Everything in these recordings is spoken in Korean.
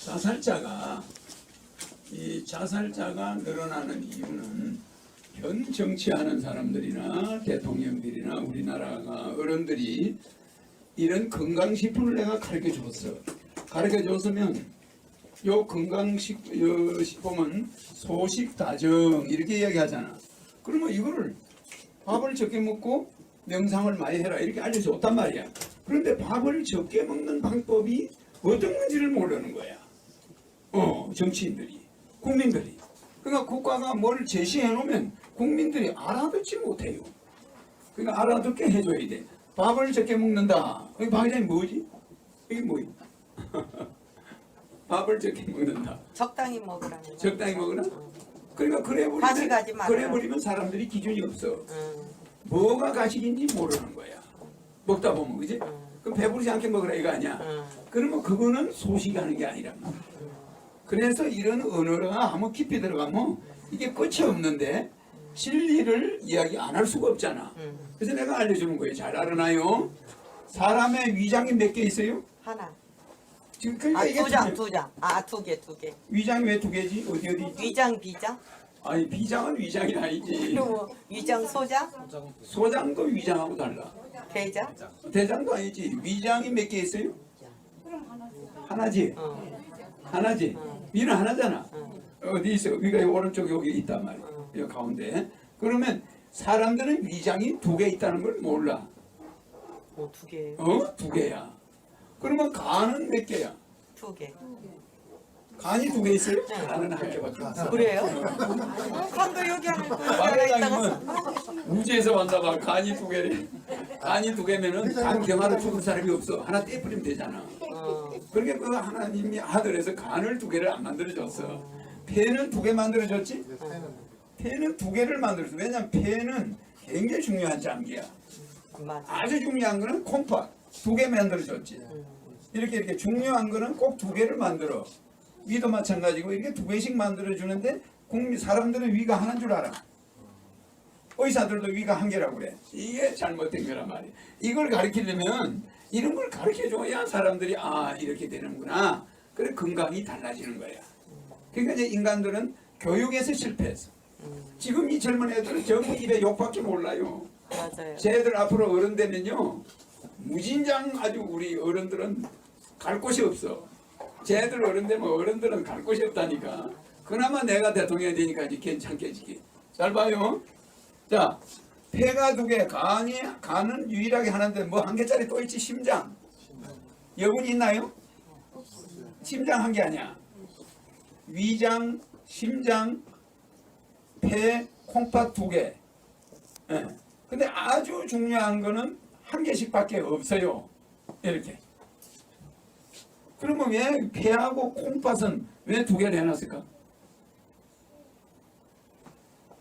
자살자가 늘어나는 이유는 현 정치하는 사람들이나 대통령들이나 우리나라가 어른들이 이런 건강식품을 내가 가르쳐 줬어. 가르쳐 줬으면 요 건강식품은 소식다정 이렇게 이야기하잖아. 그러면 이거를 밥을 적게 먹고 명상을 많이 해라 이렇게 알려줬단 말이야. 그런데 밥을 적게 먹는 방법이 어떤 건지를 모르는 거야. 정치인들이, 국민들이. 그러니까 국가가 뭘 제시해 놓으면 국민들이 알아듣지 못해요. 그러니까 알아듣게 해줘야 돼. 밥을 적게 먹는다. 이 방장이 뭐지? 이게 뭐야? 밥을 적게 먹는다. 적당히 먹으라는 거. 적당히 먹으라? 그러니까 가식하지 말아라. 그래버리면 사람들이 기준이 없어. 뭐가 가식인지 모르는 거야. 먹다 보면, 그지? 그럼 배부르지 않게 먹으라 이거 아니야? 그러면 그거는 소식하는 게 아니란 말이야. 그래서 이런 언어가 한번 깊이 들어가면 이게 끝이 없는데 진리를 이야기 안 할 수가 없잖아. 그래서 내가 알려주는 거예요. 잘 알아나요? 사람의 위장이 몇 개 있어요? 하나. 지금 그러니까 이게 두 장. 두 개. 위장이 왜 두 개지? 어디? 위장, 비장? 아니 비장은 위장이 아니지. 그리고 위장, 소장? 소장도 위장하고 달라. 대장? 대장도 아니지. 위장이 몇 개 있어요? 하나지. 하나지. 위는 하나잖아. 어디 있어? 위가 오른쪽 여기 있단 말이야. 여기 가운데. 그러면 사람들은 위장이 두 개 있다는 걸 몰라. 두 개. 두 개야. 그러면 간은 몇 개야? 두 개. 간이 두 개 있어요? 간은 한 개밖에 없어. 그래요? 간도 여기 하나 마대장님은 우주에서 왔나 봐. 간이 두 개래. 간이 두 개면은 간 경화로 죽은 사람이 없어. 하나 떼버리면 되잖아. 그러니까 그 하나님이 하늘에서 간을 두 개를 안 만들어줬어. 폐는 두 개 만들어줬지? 폐는 두 개를 만들어줬어. 왜냐면 폐는 굉장히 중요한 장기야. 아주 중요한 거는 콩팥 두 개 만들어줬지. 이렇게 중요한 거는 꼭 두 개를 만들어. 위도 마찬가지고 이렇게 두 개씩 만들어주는데 사람들은 위가 하나인 줄 알아. 의사들도 위가 한 개라고 그래. 이게 잘못된 거란 말이야. 이걸 가르치려면 이런 걸 가르쳐줘야 사람들이 이렇게 되는구나. 그래 건강이 달라지는 거야. 그러니까 이제 인간들은 교육에서 실패했어. 지금 이 젊은 애들은 전부 입에 욕밖에 몰라요. 맞아요. 쟤들 앞으로 어른 되면요 무진장 아주 우리 어른들은 갈 곳이 없어. 쟤들 어른 되면 어른들은 갈 곳이 없다니까. 그나마 내가 대통령이 되니까 이제 괜찮게지기. 잘 봐요. 자, 폐가 두 개, 간은 유일하게 하나인데 뭐 한 개짜리 또 있지. 심장. 여분이 있나요? 심장 한 개 아니야. 위장, 심장, 폐, 콩팥 두 개. 예. 근데 아주 중요한 거는 한 개씩밖에 없어요. 이렇게. 그러면 왜 폐하고 콩팥은 왜 두 개를 해놨을까?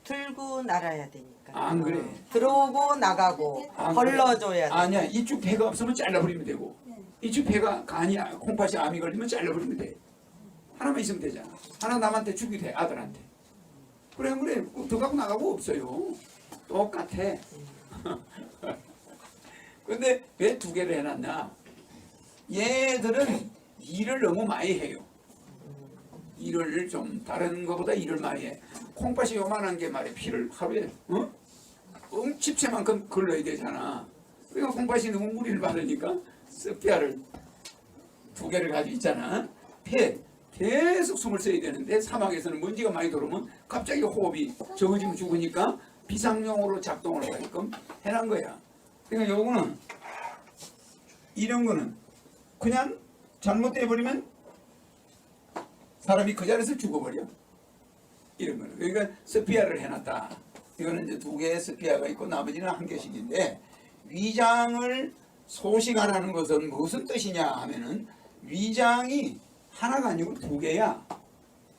들고 날아야 되니까. 안 그래. 들어오고 나가고 걸러줘야 돼. 아니야. 이쪽 폐가 없으면 잘라버리면 되고 이쪽 폐가 간이 콩팥이 암이 걸리면 잘라버리면 돼. 하나만 있으면 되잖아. 하나 남한테 주기 돼. 아들한테. 그래 들어가고 나가고 없어요. 똑같아. 근데 왜 두 개를 해놨나? 얘들은 일을 너무 많이 해요. 일을 좀 다른 것보다 일을 많이 해. 콩팥이 요만한 게 말이야. 피를 하루에 집채만큼 걸러야 되잖아. 그러니까 콩팥이 너무 무리를 받으니까 스피아를 두 개를 가지고 있잖아. 폐 계속 숨을 쉬어야 되는데 사막에서는 먼지가 많이 들어오면 갑자기 호흡이 적어지면 죽으니까 비상용으로 작동을 하게끔 해놓은 거야. 그러니까 요거는 이런 거는 그냥 잘못돼버리면 사람이 그 자리에서 죽어버려. 이런 거는. 그러니까 스피아를 해놨다. 이거는 이제 두 개의 스피아가 있고 나머지는 한 개씩인데 위장을 소식하라는 것은 무슨 뜻이냐 하면은 위장이 하나가 아니고 두 개야.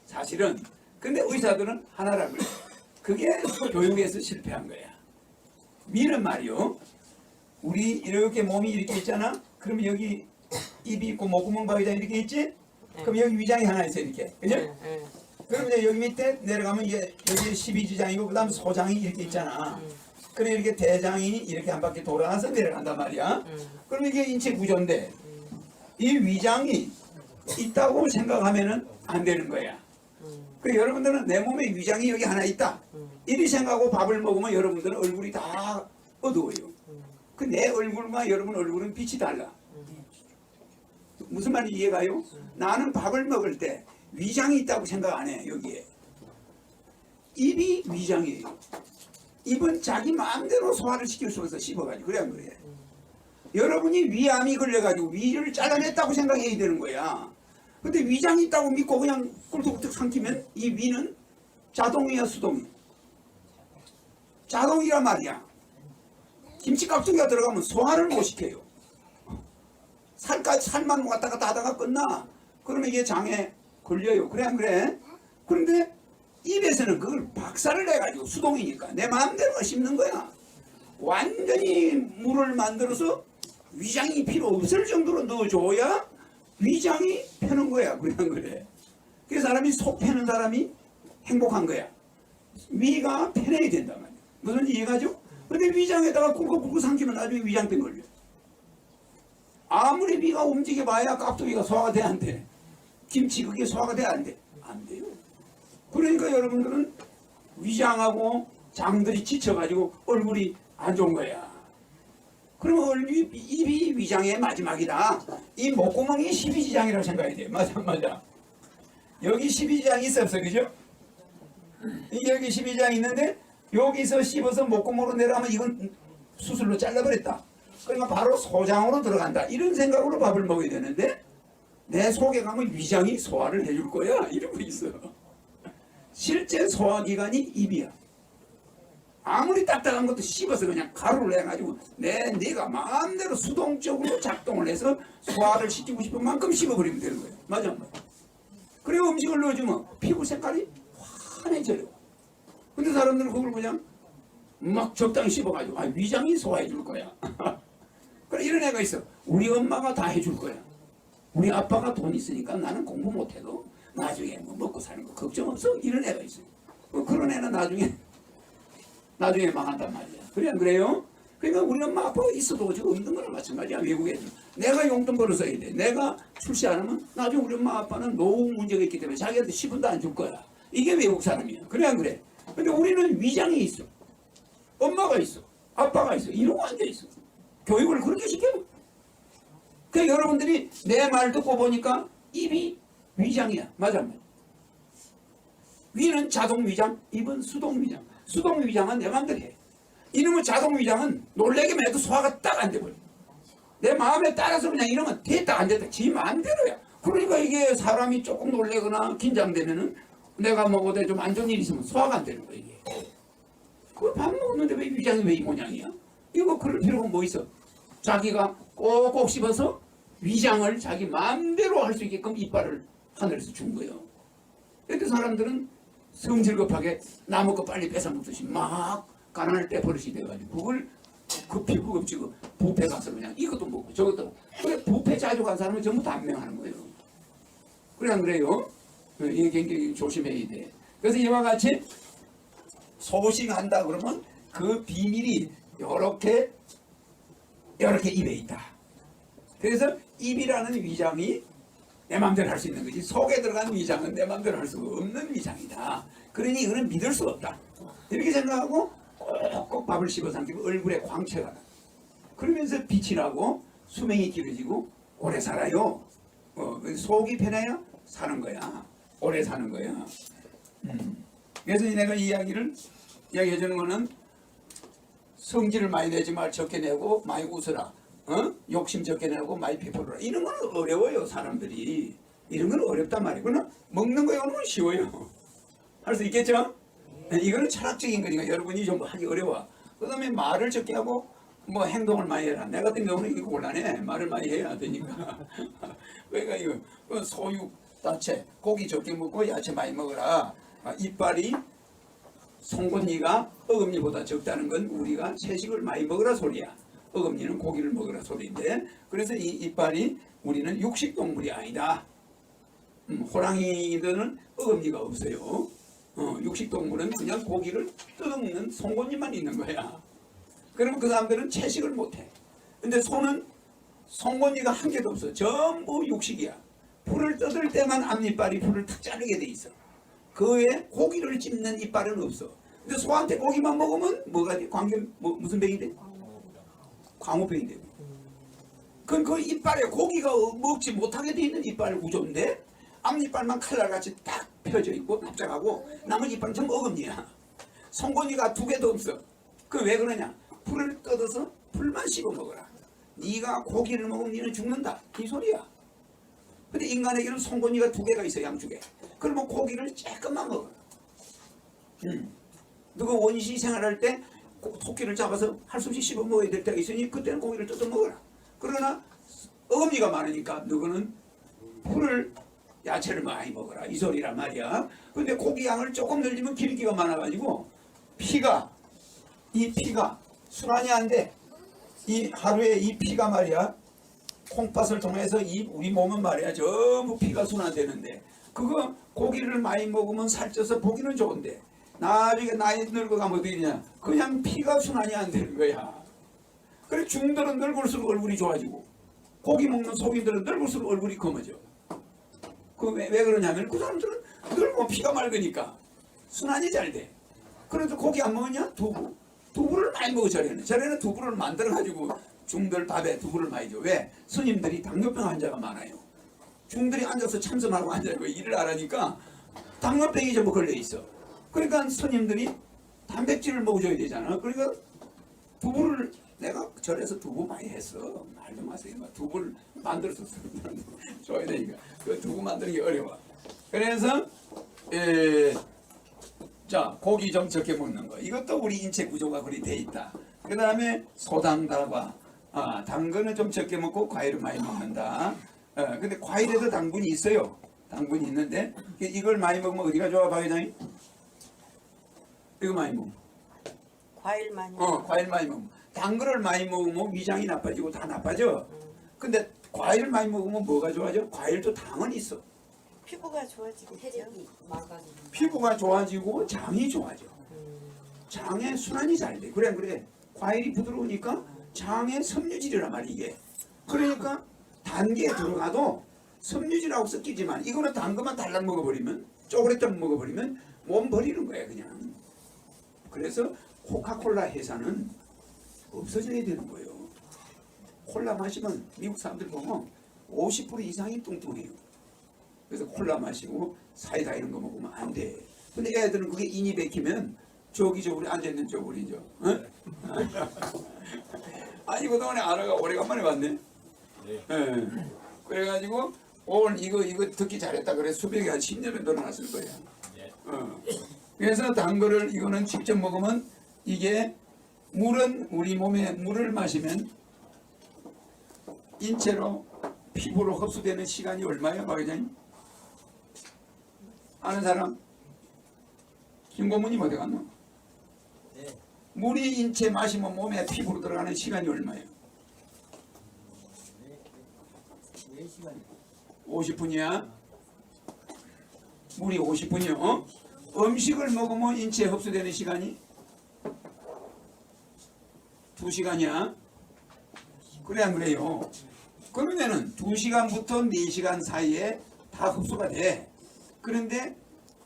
사실은. 근데 의사들은 하나라고 그래. 그게 교육에서 실패한 거야. 위는 말이요. 우리 이렇게 몸이 이렇게 있잖아. 그러면 여기 입이 있고 목구멍 바위자 이렇게 있지? 그럼 여기 위장이 하나 있어 이렇게. 그죠? 그럼 이제 여기 밑에 내려가면 이게 여기 12지장이고 그 다음 소장이 이렇게 있잖아. 그래 이렇게 대장이 이렇게 한 바퀴 돌아서 내려간단 말이야. 그럼 이게 인체 구조인데 이 위장이 있다고 생각하면은 안 되는 거야. 그 여러분들은 내 몸에 위장이 여기 하나 있다. 이리 생각하고 밥을 먹으면 여러분들은 얼굴이 다 어두워요. 그 내 얼굴과 여러분 얼굴은 빛이 달라. 무슨 말인지 이해가요? 나는 밥을 먹을 때 위장이 있다고 생각 안 해. 여기에 입이 위장이에요. 입은 자기 마음대로 소화를 시킬 수 있어. 씹어가지고. 그래 안 그래? 여러분이 위암이 걸려가지고 위를 잘라냈다고 생각해야 되는 거야. 근데 위장이 있다고 믿고 그냥 꿀떡꿀떡 삼키면 이 위는 자동이야, 수동이야? 자동이란 말이야. 김치 깍두기가 들어가면 소화를 못 시켜요. 살만 왔다 갔다 하다가 끝나. 그러면 이게 장에 걸려요. 그래 안 그래? 그런데 입에서는 그걸 박살을 내가지고 수동이니까 내 마음대로 씹는 거야. 완전히 물을 만들어서 위장이 필요 없을 정도로 넣어줘야 위장이 펴는 거야. 그래 안 그래? 그 사람이 속 펴는 사람이 행복한 거야. 위가 편해야 된단 말이야. 무슨 이해가죠? 근데 위장에다가 꿀꺽꿀꺽 삼키면 나중에 위장병 걸려. 아무리 위가 움직여봐야 깍두기가 소화가 돼 안 돼? 김치 그게 소화가 돼 안 돼? 안 돼요. 그러니까 여러분들은 위장하고 장들이 지쳐가지고 얼굴이 안 좋은 거야. 그러면 입이 위장의 마지막이다. 이 목구멍이 12지장이라고 생각해야 돼. 맞아 맞아. 여기 12지장이 있어 없어 그죠? 여기 12지장이 있는데 여기서 씹어서 목구멍으로 내려가면 이건 수술로 잘라버렸다. 그러니까 바로 소장으로 들어간다. 이런 생각으로 밥을 먹어야 되는데 내 속에 가면 위장이 소화를 해줄 거야. 이러고 있어. 실제 소화기관이 입이야. 아무리 딱딱한 것도 씹어서 그냥 가루를 해가지고 내가 마음대로 수동적으로 작동을 해서 소화를 시키고 싶은 만큼 씹어버리면 되는 거예요. 맞아 안 맞아? 그리고 음식을 넣어주면 피부 색깔이 환해져요. 근데 사람들은 그걸 그냥 막 적당히 씹어가지고 위장이 소화해 줄 거야. 그래 이런 애가 있어. 우리 엄마가 다 해줄 거야. 우리 아빠가 돈 있으니까 나는 공부 못해도 나중에 뭐 먹고 사는 거 걱정 없어. 이런 애가 있어요. 그런 애는 나중에 망한단 말이야. 그래 안 그래요? 그러니까 우리 엄마 아빠가 있어도 지금 없는 거랑 마찬가지야. 외국에는 내가 용돈 벌어서 해야 돼. 내가 출시 안 하면 나중에 우리 엄마 아빠는 노후 문제가 있기 때문에 자기한테 10원도 안 줄 거야. 이게 외국 사람이야. 그래 안 그래? 근데 우리는 위장이 있어. 엄마가 있어. 아빠가 있어. 이러고 앉아있어. 교육을 그렇게 시켜. 그러니까 여러분들이 내 말 듣고 보니까 입이 위장이야. 맞아 안 맞아? 위는 자동 위장, 입은 수동 위장. 수동 위장은 내 마음대로 해. 이놈의 자동 위장은 놀래기만 해도 소화가 딱 안 돼버려. 내 마음에 따라서 그냥 이러면 됐다 안 됐다 지 마음대로야. 그러니까 이게 사람이 조금 놀래거나 긴장되면은 내가 먹어도 좀 안 좋은 일이 있으면 소화가 안 되는 거야 이게. 그 밥 먹었는데 왜 위장이 왜 이 모양이야? 이거 그럴 필요가 뭐 있어? 자기가 꼭꼭 씹어서 위장을 자기 마음대로 할 수 있게끔 이빨을 하늘에서 준 거예요. 그런데 사람들은 성질급하게 남의 거 빨리 뺏어 먹듯이 막 가난할 때 버릇이 돼가지고 그걸 급히 구급지고 부페 가서 그냥 이것도 먹고 저것도 먹고. 그래 부페 자주 간 사람은 전부 다 안명하는 거예요. 그래 안 그래요? 이게 굉장히 조심해야 돼. 그래서 이와 같이 소싱한다 그러면 그 비밀이 이렇게 입에 있다. 그래서 입이라는 위장이 내 마음대로 할 수 있는 거지. 속에 들어간 위장은 내 마음대로 할 수 없는 위장이다. 그러니 이거는 믿을 수 없다. 이렇게 생각하고 꼭꼭 밥을 씹어 삼키고 얼굴에 광채가 나. 그러면서 빛이 나고 수명이 길어지고 오래 살아요. 속이 편해야 사는 거야. 오래 사는 거야. 그래서 내가 이 이야기를 이야기해 주는 거는 성질을 많이 내지 말 적게 내고 많이 웃어라. 욕심 적게 내고 많이 비풀어라. 이런 건 어려워요 사람들이. 이런 건 어렵단 말이에요. 그러나 먹는 거는 쉬워요. 할 수 있겠죠? 이거는 철학적인 거니까 여러분이 좀 하기 어려워. 그 다음에 말을 적게 하고 뭐 행동을 많이 해라. 내 같은 경우는 이거 곤란해. 말을 많이 해야 되니까. 그러니까 이거 소육, 야채, 고기 적게 먹고 야채 많이 먹어라. 이빨이 송곳니가 어금니보다 적다는 건 우리가 채식을 많이 먹으라 소리야. 어금니는 고기를 먹으라 소리인데, 그래서 이 이빨이 우리는 육식동물이 아니다. 호랑이들은 어금니가 없어요. 육식동물은 그냥 고기를 뜯어먹는 송곳니만 있는 거야. 그러면 그 사람들은 채식을 못해. 근데 소는 송곳니가 한 개도 없어. 전부 육식이야. 풀을 뜯을 때만 앞니빨이 풀을 탁 자르게 돼 있어. 그 외에 고기를 찝는 이빨은 없어. 근데 소한테 고기만 먹으면 뭐가 돼? 무슨 병이 돼? 광우병이 되고. 그건 그 이빨에 고기가 먹지 못하게 돼 있는 이빨 구조인데 앞니빨만 칼날같이 딱 펴져 있고 납작하고 나머지 이빨은 전부 어금니야. 송곳니가 2개도 없어. 그 왜 그러냐? 풀을 뜯어서 풀만 씹어 먹어라. 네가 고기를 먹으면 너는 죽는다. 이 소리야. 근데 인간에게는 송곳니가 2개가 있어, 양쪽에. 그러면 고기를 조금만 먹어라. 누가 원시 생활할 때 토끼를 잡아서 할 수 없이 씹어 먹어야 될 때가 있으니 그때는 고기를 뜯어 먹어라. 그러나 어금니가 많으니까 너는 풀을 야채를 많이 먹어라 이 소리란 말이야. 근데 고기 양을 조금 늘리면 기름기가 많아가지고 이 피가 순환이 안 돼. 이 하루에 이 피가 말이야 콩팥을 통해서 우리 몸은 말이야 전부 피가 순환되는데 그거 고기를 많이 먹으면 살쪄서 보기는 좋은데 나중에 나이 늙어가면 어떻게 되냐 그냥 피가 순환이 안 되는 거야. 그래 중들은 늙을수록 얼굴이 좋아지고 고기 먹는 속인들은 늙을수록 얼굴이 검어져. 그 왜 그러냐면 그 사람들은 늙으면 피가 맑으니까 순환이 잘 돼. 그래도 고기 안 먹었냐? 두부를 많이 먹어 저래는. 저래는 두부를 만들어가지고 중들 밥에 두부를 많이 줘. 왜? 스님들이 당뇨병 환자가 많아요. 중들이 앉아서 참선하고 앉아있고 일을 안 하니까 당뇨병이 전부 걸려있어. 그러니까 스님들이 단백질을 먹어줘야 되잖아. 그러니까 두부를 내가 절에서 두부 많이 했어. 말도 마세요. 두부를 만들어서 줘야 되니까 그 두부 만드는 게 어려워. 그래서 자 고기 좀 적게 먹는 거 이것도 우리 인체 구조가 그리 돼 있다. 그 다음에 소당다과 당근은 좀 적게 먹고 과일을 많이 먹는다. 근데 과일에도 당분이 있어요. 당분이 있는데 이걸 많이 먹으면 어디가 좋아 박 회장님? 이거 많이 먹으면 과일 많이 과일 많이 먹으면 당근을 많이 먹으면 위장이 나빠지고 다 나빠져. 근데 과일을 많이 먹으면 뭐가 좋아져? 과일도 당은 있어. 피부가 좋아지겠죠. 피부가 좋아지고 장이 좋아져. 장의 순환이 잘 돼. 그래 과일이 부드러우니까 장의 섬유질이란 말이야 이게. 그러니까 단계에 들어가도 섬유질하고 섞이지만 이거는 당근만 달랑 먹어버리면 쪼그레좀 먹어버리면 몸 버리는 거야 그냥. 그래서 코카콜라 회사는 없어져야 되는 거예요. 콜라 마시면 미국 사람들 보면 50% 이상이 뚱뚱해요. 그래서 콜라 마시고 사이다 이런 거 먹으면 안 돼. 근데 애들은 그게 인이 베끼면 저기 앉아있는 저분이죠. 아니 그동안에 아라가 오래간만에 봤네. 네. 그래가지고 오늘 이거 듣기 잘했다 그래 수백이 한 10년은 늘어났을 거야. 그래서 단 거를 이거는 직접 먹으면 이게 물은 우리 몸에 물을 마시면 인체로 피부로 흡수되는 시간이 얼마야 박 회장님? 아는 사람? 김고문님 어디 갔노? 네. 물이 인체 마시면 몸에 피부로 들어가는 시간이 얼마예요? 4시간. 50분이야? 물이 50분이요? 음식을 먹으면 인체에 흡수되는 시간이 2시간이야? 그래 안 그래요? 그러면은 2시간부터 4시간 사이에 다 흡수가 돼. 그런데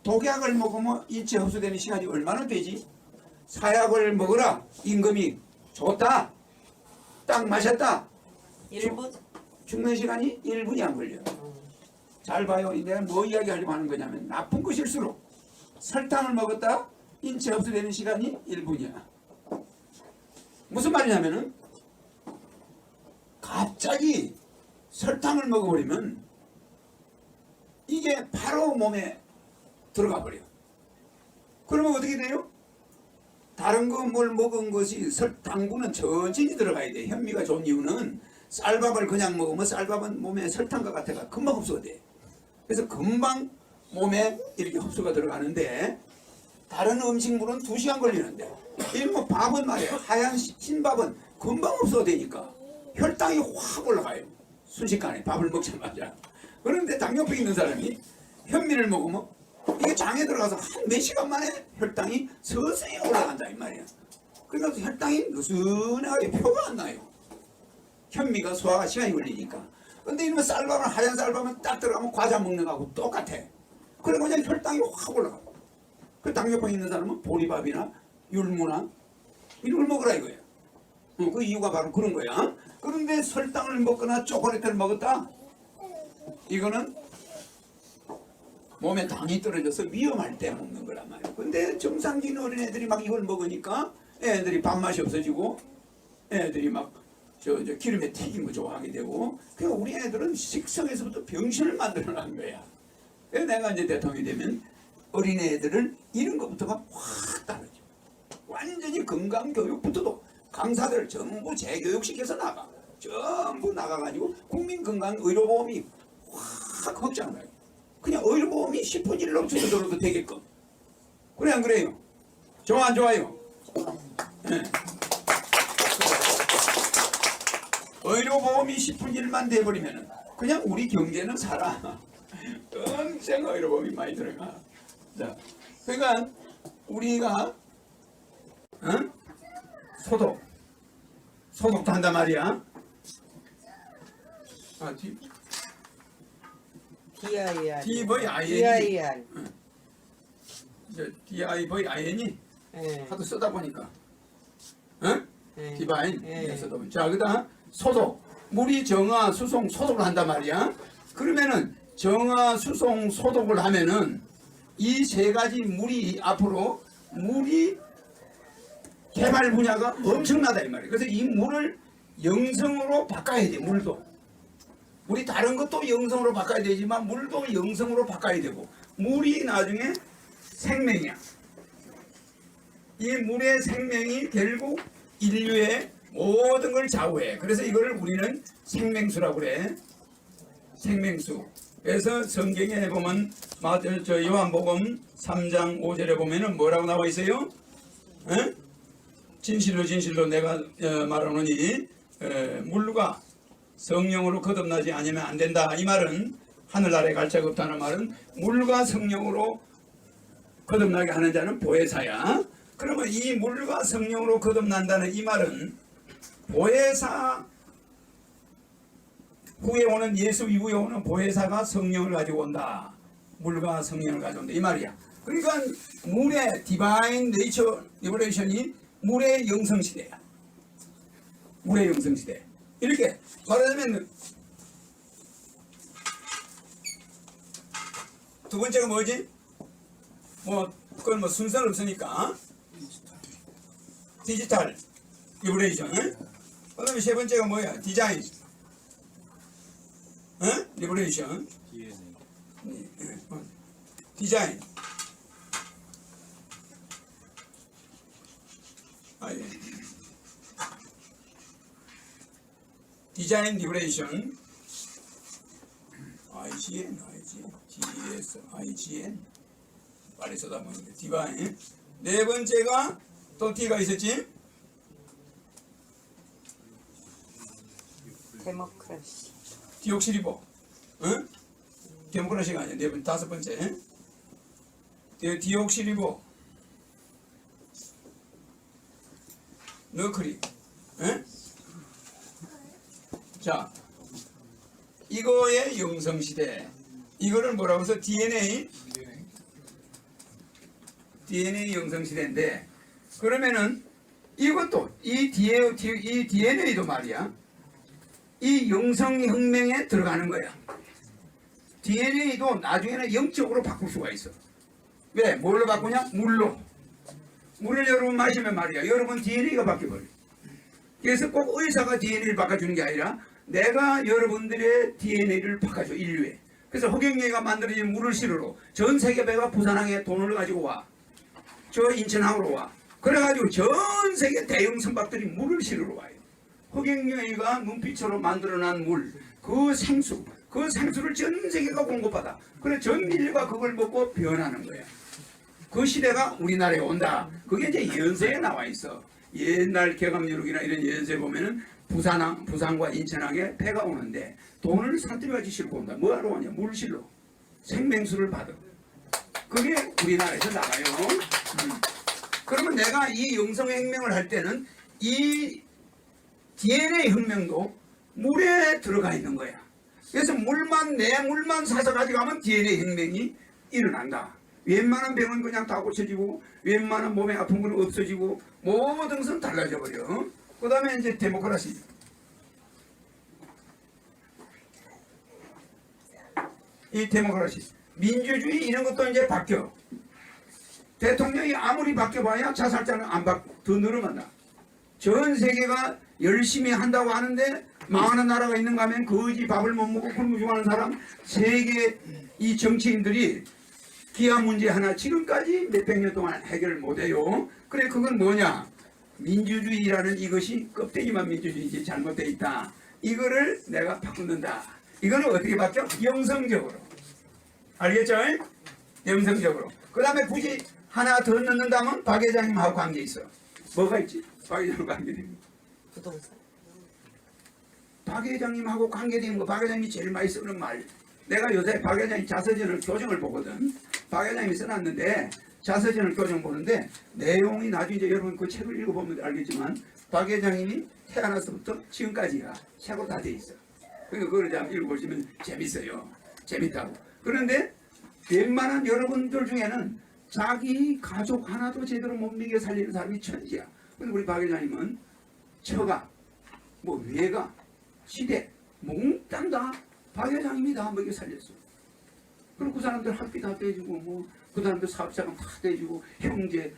독약을 먹으면 인체 흡수되는 시간이 얼마나 되지? 사약을 먹어라. 임금이 좋다. 딱 마셨다. 1분? 죽는 시간이 1분이 안 걸려. 잘 봐요. 내가 뭐 이야기하려고 하는 거냐면 나쁜 것일수록 설탕을 먹었다 인체 흡수되는 시간이 1분이야. 무슨 말이냐면은 갑자기 설탕을 먹어버리면 이게 바로 몸에 들어가 버려. 그러면 어떻게 돼요? 다른 거 뭘 먹은 것이 당분은 천천히 들어가야 돼. 현미가 좋은 이유는 쌀밥을 그냥 먹으면 쌀밥은 몸에 설탕과 같아가 금방 흡수가 돼. 그래서 금방 몸에 이렇게 흡수가 들어가는데 다른 음식물은 2시간 걸리는데 뭐 밥은 말이야 하얀 흰밥은 금방 흡수가 되니까 혈당이 확 올라가요. 순식간에 밥을 먹자마자. 그런데 당뇨병 있는 사람이 현미를 먹으면 이게 장에 들어가서 한 몇 시간 만에 혈당이 서서히 올라간다 이 말이야. 그래서 혈당이 느슨하게 표가 안 나요. 현미가 소화가 시간이 걸리니까. 근데 이놈의 쌀밥은 하얀 쌀밥은 딱 들어가면 과자 먹는 거하고 똑같아. 그래 그냥 혈당이 확 올라가. 그 당뇨병 있는 사람은 보리밥이나 율무나 이런 걸 먹으라 이거야. 그 이유가 바로 그런 거야. 그런데 설탕을 먹거나 초콜릿을 먹었다? 이거는 몸에 당이 떨어져서 위험할 때 먹는 거란 말이야. 근데 정상적인 어린애들이 막 이걸 먹으니까 애들이 밥맛이 없어지고 애들이 막 기름에 튀긴 거 좋아하게 되고, 그러니까 우리 애들은 식성에서부터 병신을 만들어낸 거야. 그래서 내가 이제 대통령이 되면 어린애들을 이런 것부터가 확 달라져. 완전히 건강교육부터도 강사들 전부 재교육시켜서 나가. 전부 나가가지고 국민건강의료보험이 확 확장을 해요. 그냥 의료보험이 10분 1로 줄어들어도 되게끔. 그래 안 그래요? 좋아 안 좋아요? 네. 의료보험이 10분 1만 돼버리면 그냥 우리 경제는 살아. 평생 의료보험이 많이 들어가. 자, 그러니까 우리가 소독도 한단 말이야. DIR. DIR. DIVIN이 예. 하도 쓰다 보니까 예. 디바인 예. 쓰다 보니. 자, 그다음 소독. 물이 정화, 수송, 소독을 한단 말이야. 그러면은 정화, 수송, 소독을 하면은 이 세 가지 물이 앞으로 물이 개발 분야가 엄청나다 이 말이야. 그래서 이 물을 영성으로 바꿔야 돼. 물도. 우리 다른 것도 영성으로 바꿔야 되지만 물도 영성으로 바꿔야 되고, 물이 나중에 생명이야. 이 물의 생명이 결국 인류의 모든 걸 좌우해. 그래서 이거를 우리는 생명수라고 그래. 생명수. 그래서 성경에 보면 요한복음 3장 5절에 보면은 뭐라고 나와 있어요? 에? 진실로 진실로 내가 말하노니 물과 성령으로 거듭나지 않으면 안 된다. 이 말은 하늘나라에 갈 자가 없다는 말은 물과 성령으로 거듭나게 하는 자는 보혜사야. 그러면 이 물과 성령으로 거듭난다는 이 말은 보혜사 후에 오는 예수 이후에 오는 보혜사가 성령을 가지고 온다. 물과 성령을 가지고 온다. 이 말이야. 그러니까 물의 디바인 네이처 리버레이션이 물의 영성시대야. 물의 영성시대. 이렇게 말하자면 두 번째가 뭐지? 그건 순서는 없으니까 디지털 리버레이션. 그 다음에 세 번째가 뭐야? 디자인 리버레이션. 디자인. 디자인 리버레이션. IGN, GS, IGN. 빨리 써다보니까 디바인. 네 번째가 또 D가 있었지? 데모크라시. 디옥시리보. 데모크라시가 아니야. 네 번, 다섯 번째. 디옥시리보. 너클이. 자, 이거의 영성시대. 이거를 뭐라고 해서 DNA 영성시대인데, 그러면은 이것도 이 DNA도 말이야, 이 영성혁명에 들어가는 거야. DNA도 나중에는 영적으로 바꿀 수가 있어. 왜? 뭘로 바꾸냐? 물로. 물을 여러분 마시면 말이야, 여러분 DNA가 바뀌어버려. 그래서 꼭 의사가 DNA를 바꿔주는 게 아니라 내가 여러분들의 DNA를 바꿔줘, 인류에. 그래서 허경영이가 만들어진 물을 실으러 전 세계 배가 부산항에 돈을 가지고 와. 저 인천항으로 와. 그래가지고 전 세계 대형 선박들이 물을 실으러 와요. 허경영이가 눈빛으로 만들어낸 물, 그 생수를 전 세계가 공급받아. 그래 전 인류가 그걸 먹고 변하는 거야. 그 시대가 우리나라에 온다. 그게 이제 예언서에 나와 있어. 옛날 개감유록이나 이런 예언서에 보면은 부산과 인천항에 배가 오는데 돈을 산더미같이 싣고 온다. 뭐하러 오냐? 물실로. 생명수를 받아. 그게 우리나라에서 나가요. 그러면 내가 이 영성혁명을 할 때는 이 DNA 혁명도 물에 들어가 있는 거야. 그래서 내 물만 사서 가져가면 DNA 혁명이 일어난다. 웬만한 병은 그냥 다 고쳐지고 웬만한 몸에 아픈 건 없어지고 모든 것은 달라져 버려. 그 다음에 이제 데모크라시. 이 데모크라시 민주주의 이런 것도 이제 바뀌어. 대통령이 아무리 바뀌어봐야 자살자는 더 늘어난다. 전 세계가 열심히 한다고 하는데 망하는 나라가 있는가 하면 거지 밥을 못 먹고 굶어 죽어가는 사람 세계 이 정치인들이 기아 문제 하나 지금까지 몇백 년 동안 해결 못해요. 그래 그건 뭐냐? 민주주의라는 이것이 껍데기만 민주주의지 잘못되어 있다. 이거를 내가 바꾼다. 이거는 어떻게 바뀌어? 영성적으로. 알겠죠? 영성적으로. 그 다음에 굳이 하나 더 넣는다면 박 회장님하고 관계 있어. 뭐가 있지? 박 회장님 관계되는 거. 부동산. 박 회장님하고 관계되는 거. 박 회장님이 제일 많이 쓰는 말. 내가 요새 박 회장님 자서전을 교정을 보거든. 박 회장님이 써놨는데 자서전을 교정 보는데 내용이 나중에 이제 여러분 그 책을 읽어보면 알겠지만 박 회장님이 태어나서부터 지금까지가 책으로 다 돼 있어. 그러니까 그걸 좀 읽어보시면 재밌어요. 재밌다고. 그런데 웬만한 여러분들 중에는 자기 가족 하나도 제대로 못 먹여 살리는 사람이 천지야. 근데 우리 박 회장님은 처가, 뭐 외가, 시대, 몽땅 다 박 회장님이 다 먹여 살렸어. 그리고 그 사람들 학비 다 떼주고, 뭐 그 사람들 사업자금 다 떼주고, 형제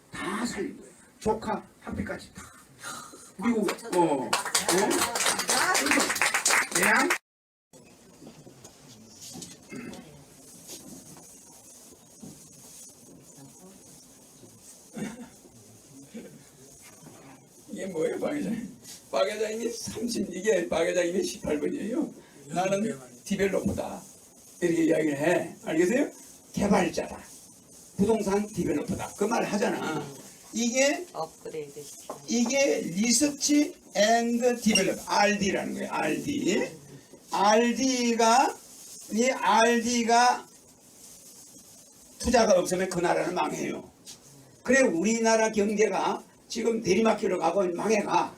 다 살린 거야. 조카 학비까지 다. 미국, 그냥 이게 뭐예요, 박 회장님? 박 회장님이 30, 이게 박 회장님이 18번이에요. 나는 디벨로퍼다. 이렇게 이야기를 해. 알겠어요? 개발자다. 부동산 디벨로퍼다. 그 말 하잖아. 이게 업그레이드 시키는. 이게 리서치 앤드 디벨롭 RD라는 거예요. RD. RD가 투자가 없으면 그 나라는 망해요. 그래 우리나라 경제가 지금 내리막길을 가고 망해가.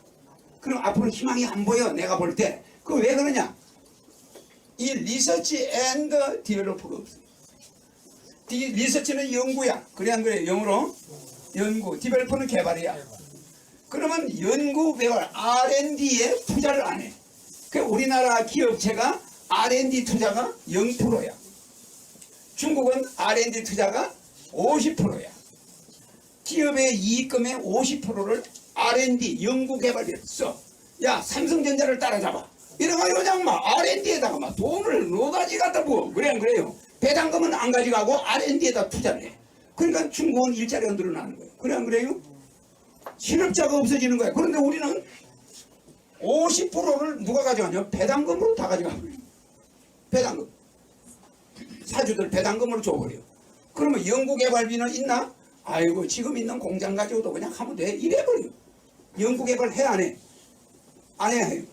그럼 앞으로 희망이 안 보여. 내가 볼 때. 그 왜 그러냐? 이 리서치 앤드 디벨로퍼가 없어요. 리서치는 연구야. 그래 안 그래? 영어로 연구. 디벨로퍼는 개발이야. 그러면 연구 개발 R&D에 투자를 안 해. 그 우리나라 기업체가 R&D 투자가 0%야. 중국은 R&D 투자가 50%야. 기업의 이익금의 50%를 R&D 연구 개발에 써. 야 삼성전자를 따라잡아. 이래가지고 그냥 막 R&D에다가 막 돈을 노다지 갖다 부어. 그래 안 그래요? 배당금은 안 가져가고 R&D에다 투자를 해. 그러니까 중국은 일자리가 늘어나는 거예요. 그래 안 그래요? 실업자가 없어지는 거야. 그런데 우리는 50%를 누가 가져가냐? 배당금으로 다 가져가버려. 배당금. 사주들 배당금으로 줘버려. 그러면 연구개발비는 있나? 아이고 지금 있는 공장 가지고도 그냥 하면 돼. 이래버려. 연구개발 해 안 해? 안 해요.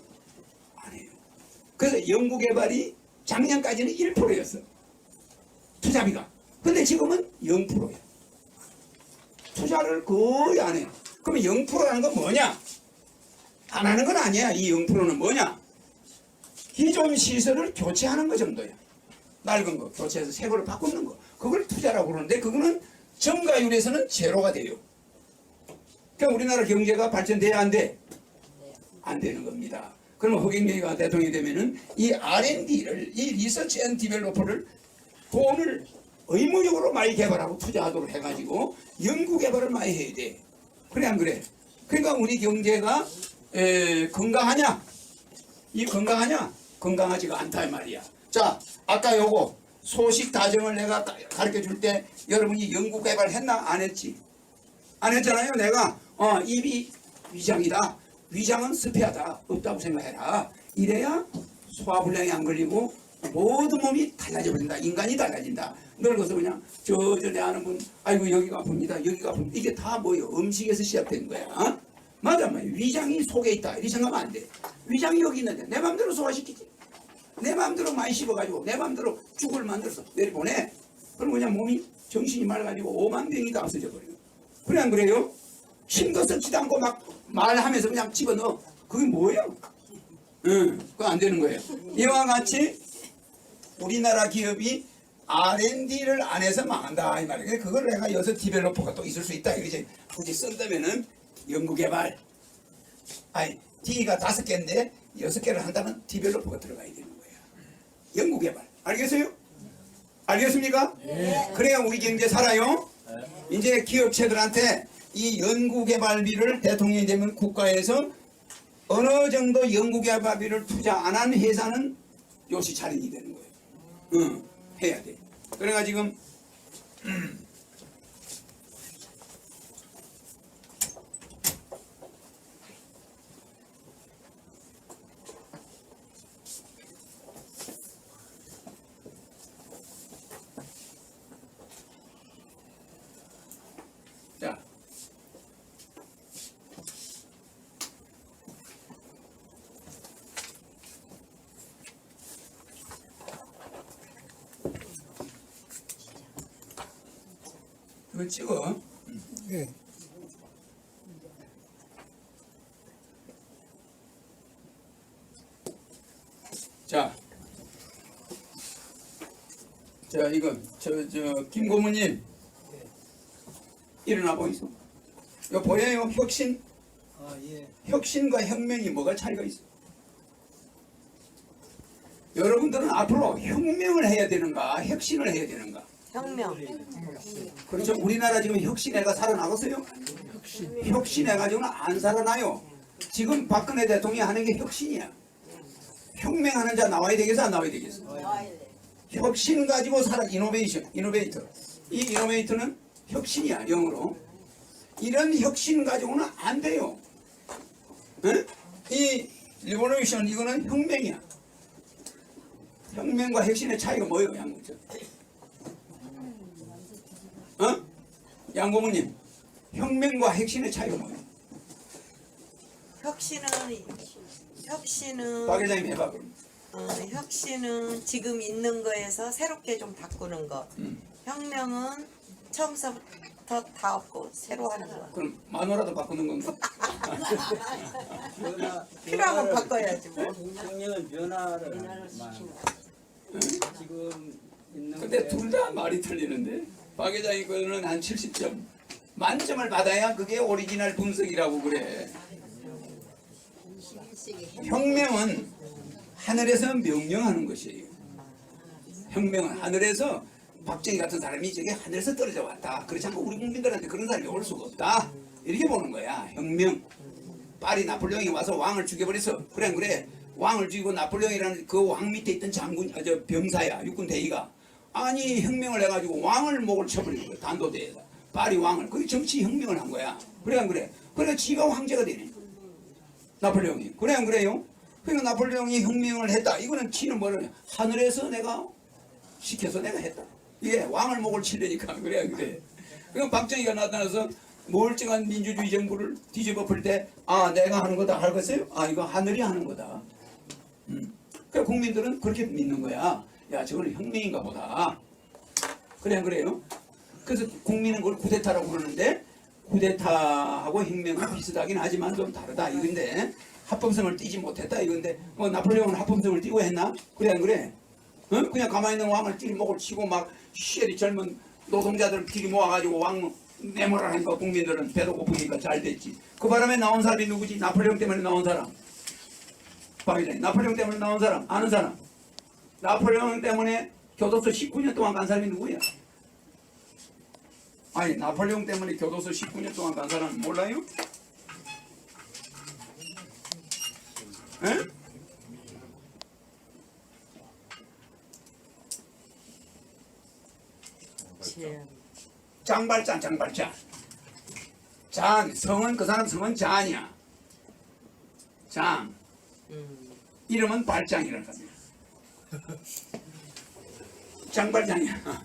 안 해요. 그래서 연구개발이 작년까지는 1%였어. 투자비가. 근데 지금은 0%야. 투자를 거의 안 해요. 그러면 0%라는 건 뭐냐? 안 하는 건 아니야. 이 0%는 뭐냐? 기존 시설을 교체하는 거 정도야. 낡은 거 교체해서 새 거로 바꾸는 거. 그걸 투자라고 그러는데 그거는 증가율에서는 제로가 돼요. 그러니까 우리나라 경제가 발전돼야 안 돼? 안 되는 겁니다. 그러면 허경영이가 대통령이 되면은 이 R&D를, 이 리서치 앤 디벨로퍼를 돈을 의무적으로 많이 개발하고 투자하도록 해가지고 연구 개발을 많이 해야 돼. 그래 안 그래? 그러니까 우리 경제가 건강하냐? 이 건강하냐? 건강하지가 않다 이 말이야. 자, 아까 요거 소식 다정을 내가 가르쳐 줄 때 여러분이 연구 개발 했나? 안 했지? 안 했잖아요. 내가 입이 위장이다. 위장은 습해하다. 없다고 생각해라. 이래야 소화불량이 안 걸리고 모든 몸이 달라져 버린다. 인간이 달라진다. 늙어서 그냥 저 내 아는 분 아이고 여기가 아픕니다. 여기가 아픕니다. 이게 다 뭐예요? 음식에서 시작된 거야. 맞아. 위장이 속에 있다. 이렇게 생각하면 안 돼. 위장이 여기 있는데 내 마음대로 소화시키지. 내 마음대로 많이 씹어가지고 내 마음대로 죽을 만들어서 내려보내. 그럼 그냥 몸이 정신이 맑아지고 오만병이 다 없어져 버려요. 그래 안 그래요? 힘도 쓰지도 않고 막 말하면서 그냥 집어넣어. 그게 뭐예요? 그거 안 되는 거예요. 이와 같이 우리나라 기업이 R&D를 안 해서 망한다 이 말이에요. 그걸 내가 여기서 디벨로퍼가 또 있을 수 있다. 이거지. 굳이 쓴다면은 연구개발. 아니 D가 5개인데 6개를 한다면 디벨로퍼가 들어가야 되는 거예요. 연구개발. 알겠어요? 알겠습니까? 네. 그래야 우리 경제 살아요. 이제 기업체들한테 이 연구개발비를 대통령이 되면 국가에서 어느 정도 연구개발비를 투자 안 한 회사는 요시 차린이 되는 거예요. 해야 돼. 그래가 지금 자. 이거 찍어. 예. 자, 이거 김 고모님 일어나 보이소. 이거 보여요? 혁신. 아, 예. 혁신과 혁명이 뭐가 차이가 있어? 여러분들은 앞으로 혁명을 해야 되는가, 혁신을 해야 되는가? 혁명. 그렇죠. 우리나라 지금 혁신해가 살아나겠어요? 혁신해가지고는 안 살아나요. 지금 박근혜 대통령이 하는 게 혁신이야. 혁명하는 자 나와야 되겠어, 안 나와야 되겠어? 혁신 가지고 살아. 이노베이터. 이 이노베이터는 혁신이야, 영어로. 이런 혁신 가지고는 안 돼요. 응? 이 리보루션 이거는 혁명이야. 혁명과 혁신의 차이가 뭐예요, 양국죠? 양고모님, 혁명과 혁신의 차이가 뭐예요? 혁신은 박 회장님 해봐 그럼. 혁신은 지금 있는 거에서 새롭게 좀 바꾸는 거. 혁명은 처음서부터 다 없고 새로 하는 거. 그럼 마누라도 바꾸는 건가? 필요하면 바꿔야지 뭐. 혁명은 변화를 지금 있는 근데 둘 다 말이 틀리는데 박 회장이 거는 한 70점 만점을 받아야 그게 오리지널 분석이라고 그래. 혁명은 하늘에서 명령하는 것이에요. 혁명은 하늘에서 박정희 같은 사람이 저게 하늘에서 떨어져 왔다. 그렇지 않고 우리 국민들한테 그런 사람이 올 수가 없다. 이렇게 보는 거야. 혁명. 파리 나폴레옹이 와서 왕을 죽여버렸어. 그래. 왕을 죽이고 나폴레옹이라는 그 왕 밑에 있던 장군, 병사야. 육군 대위가. 아니 혁명을 해가지고 왕을 목을 쳐버린 거야. 단도대에다. 파리 왕을. 그게 정치 혁명을 한 거야. 그래 안 그래? 그래 지가 황제가 되네. 나폴레옹이. 그래 안 그래요? 그러니까 나폴레옹이 혁명을 했다. 이거는 치는 뭐냐? 하늘에서 내가 시켜서 내가 했다. 이게 왕을 목을 치려니까 그래 안 그래? 그럼 박정희가 나타나서 멀쩡한 민주주의 정부를 뒤집어 볼 때 아 내가 하는 거다 알겠어요? 아 이거 하늘이 하는 거다. 그러니까 국민들은 그렇게 믿는 거야. 야 저거는 혁명인가 보다. 그래 안 그래요? 그래서 국민은 그걸 쿠데타라고 그러는데 쿠데타하고 혁명은 비슷하긴 하지만 좀 다르다 이건데 합법성을 띠지 못했다 이건데 뭐 나폴레옹은 합법성을 띠고 했나? 그래 안 그래? 그냥 가만히 있는 왕을 띠목을 치고 막 시절이 젊은 노동자들 길이 모아가지고 왕 내모를 하니까 국민들은 배도 고프니까 잘 됐지. 그 바람에 나온 사람이 누구지? 나폴레옹 때문에 나온 사람. 박 회장님, 나폴레옹 때문에 나온 사람 아는 사람. 나폴레옹 때문에 교도소 19년 동안 간 사람이 누구야? 아니 나폴레옹 때문에 교도소 19년 동안 간 사람 몰라요? 에? 장발잔. 잔 성은 그 사람 성은 잔이야. 장 이름은 발장이라는 겁니다. 장발장이야.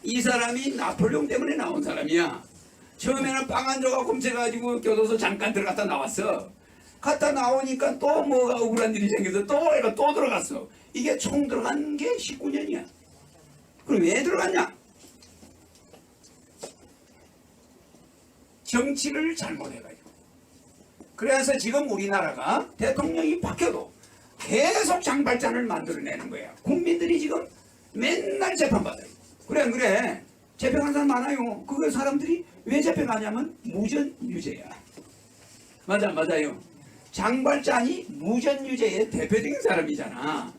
이 사람이 나폴레옹 때문에 나온 사람이야. 처음에는 빵 안 줘가 굶쳐가지고 교도소 잠깐 들어갔다 나왔어. 갔다 나오니까 또 뭐가 억울한 일이 생겨서 또 애가 또 들어갔어. 이게 총 들어간 게 19년이야. 그럼 왜 들어갔냐? 정치를 잘못해가지고. 그래서 지금 우리나라가 대통령이 바뀌어도 계속 장발장을 만들어내는 거야. 국민들이 지금 맨날 재판받아요. 그래 안 그래? 재판하는 사람 많아요. 그거 사람들이 왜 재판하냐면 무전유죄야. 맞아요. 장발장이 무전유죄의 대표적인 사람이잖아.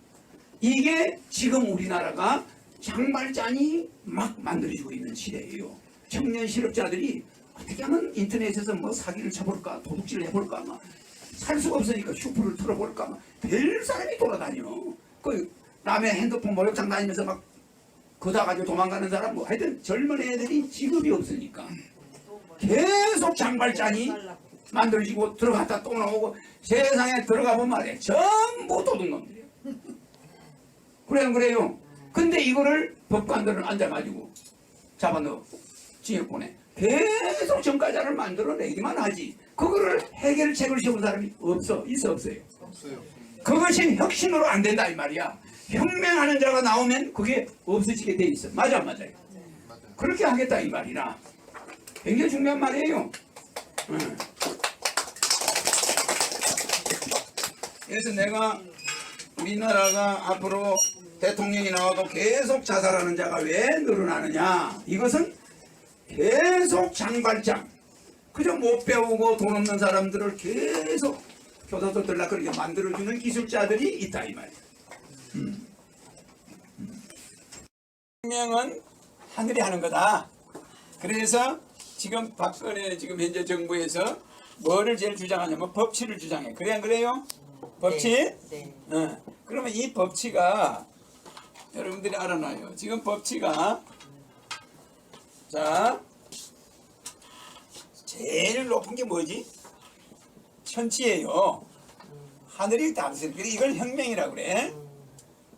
이게 지금 우리나라가 장발장이 막 만들어지고 있는 시대예요. 청년 실업자들이 어떻게 하면 인터넷에서 뭐 사기를 쳐볼까, 도둑질을 해볼까, 막 살 수가 없으니까 슈퍼를 틀어볼까, 막 별 사람이 돌아다녀. 그 남의 핸드폰 목욕탕 다니면서 막 거다 가지고 도망가는 사람, 뭐 하여튼 젊은 애들이 직업이 없으니까 계속 장발장이 만들어지고 들어갔다 또 나오고 세상에 들어가 보면 말이야 전부 도둑놈들이에요. 그래 안 그래요? 근데 이거를 법관들은 앉아가지고 잡아넣어 징역 보내. 계속 전과자를 만들어내기만 하지 그거를 해결책을 세운 사람이 없어. 있어 없어요? 없어요. 그것이 혁신으로 안 된다 이 말이야. 혁명하는 자가 나오면 그게 없어지게 돼 있어. 맞아 맞아요. 맞아요. 그렇게 하겠다 이 말이라 굉장히 중요한 말이에요. 그래서 내가 우리나라가 앞으로 대통령이 나와도 계속 자살하는 자가 왜 늘어나느냐. 이것은 계속 장발장 그저 못 배우고 돈 없는 사람들을 계속 교도소 들락거리게 만들어주는 기술자들이 있다 이 말이야. 혁명은 하늘이 하는 거다. 그래서 지금 박근혜 지금 현재 정부에서 뭐를 제일 주장하냐면 법치를 주장해. 그래 안 그래요? 법치? 네. 그러면 이 법치가 여러분들이 알아놔요. 지금 법치가 자 제일 높은 게 뭐지? 천지예요. 하늘이 다르니까 이걸 혁명이라고 그래.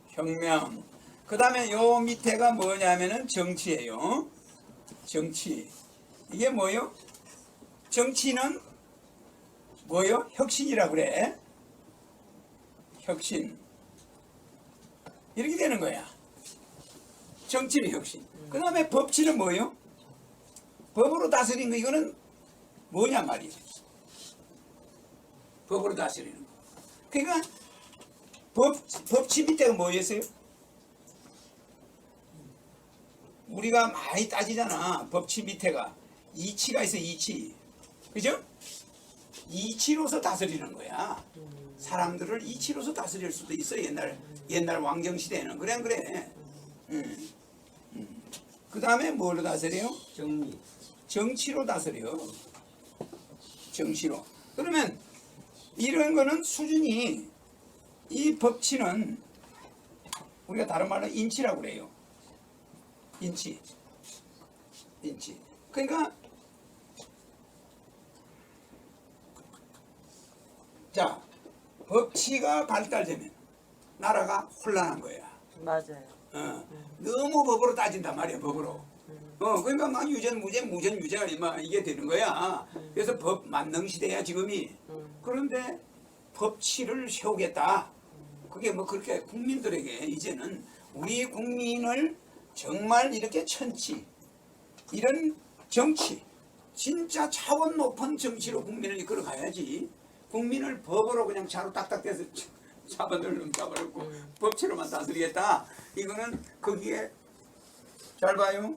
혁명. 그 다음에 요 밑에가 뭐냐면은 정치예요. 정치. 이게 뭐요? 정치는 뭐요? 혁신이라고 그래. 혁신. 이렇게 되는 거야. 정치는 혁신. 그 다음에 법치는 뭐요? 법으로 다스리는 거. 이거는 뭐냐 말이야. 법으로 다스리는 거. 그러니까 법치 밑에가 뭐였어요? 우리가 많이 따지잖아. 법치 밑에가 이치가 있어. 이치. 그죠? 이치로서 다스리는 거야. 사람들을 이치로서 다스릴 수도 있어. 옛날 왕정 시대에는 그래 안 그래. 그 다음에 뭘로 다스려요? 정리. 정치로 다스려. 정치로. 그러면 이런 거는 수준이 이 법치는 우리가 다른 말로 인치라고 그래요. 인치. 그러니까 자 법치가 발달되면 나라가 혼란한 거야. 맞아요. 너무 법으로 따진단 말이야. 법으로. 그러니까 막 유전 무죄가 막 이게 되는 거야. 그래서 법 만능 시대야 지금이. 그런데 법치를 세우겠다. 그게 뭐 그렇게 국민들에게 이제는 우리 국민을 정말 이렇게 천치 이런 정치 진짜 차원 높은 정치로 국민을 이끌어 가야지. 국민을 법으로 그냥 차로 딱딱 대서 잡아들면 잡아놓고 법치로만 다스리겠다. 이거는 거기에 잘 봐요.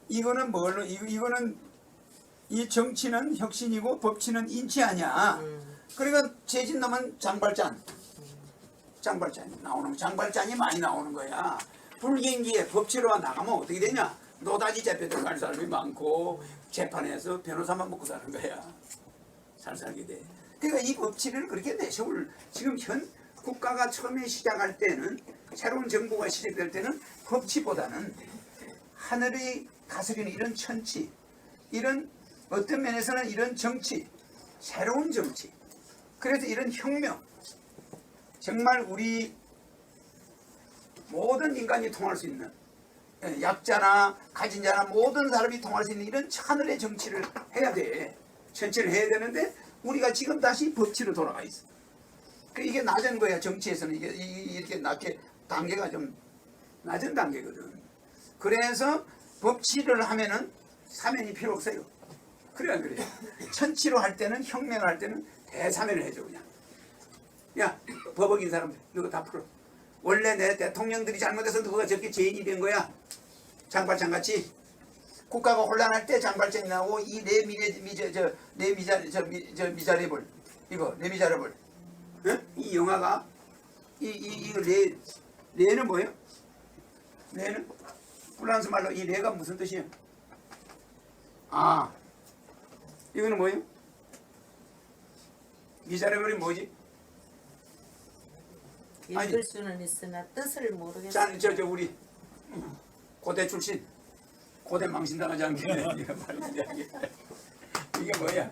이거는 뭘로 이거는 이 정치는 혁신이고 법치는 인치 아니야. 그러니까 재진놈은 장발장이 나오는 장발장이 많이 나오는 거야. 불경기에 법치로 나가면 어떻게 되냐? 노다지 잡혀 들어갈 사람이 많고 재판에서 변호사만 먹고 사는 거야. 잘 살게 돼. 그러니까 이 법치를 그렇게 내세울 지금 현 국가가 처음에 시작할 때는 새로운 정부가 시작될 때는 법치보다는 하늘이 다스리는 이런 천치 이런 어떤 면에서는 이런 정치 새로운 정치 그래서 이런 혁명 정말 우리 모든 인간이 통할 수 있는 약자나 가진 자나 모든 사람이 통할 수 있는 이런 하늘의 정치를 해야 돼. 전체를 해야 되는데 우리가 지금 다시 법치로 돌아가 있어. 이게 낮은 거야. 정치에서는 이게 이렇게 낮게 단계가 좀 낮은 단계거든. 그래서 법치를 하면은 사면이 필요 없어요. 그래 안 그래요? 천치로 할 때는 혁명을 할 때는 대사면을 해줘 그냥. 야 버벅인 사람들 너가 다 풀어. 원래 내 대통령들이 잘못해서 누가 저렇게 죄인이 된 거야. 장발장같이 국가가 혼란할 때 장발장이 나오고 이 미자레볼 이거 레미자레볼 응? 이 영화가 이거 레는 뭐예요? 레는 프랑스 말로 이 레가 무슨 뜻이에요? 아 이거는 뭐예요? 미자레볼이 뭐지? 읽을 수는 있으나 뜻을 모르겠어요. 자, 저 우리 고대 출신 고대 망신당하지 않겠네. 이게 뭐야?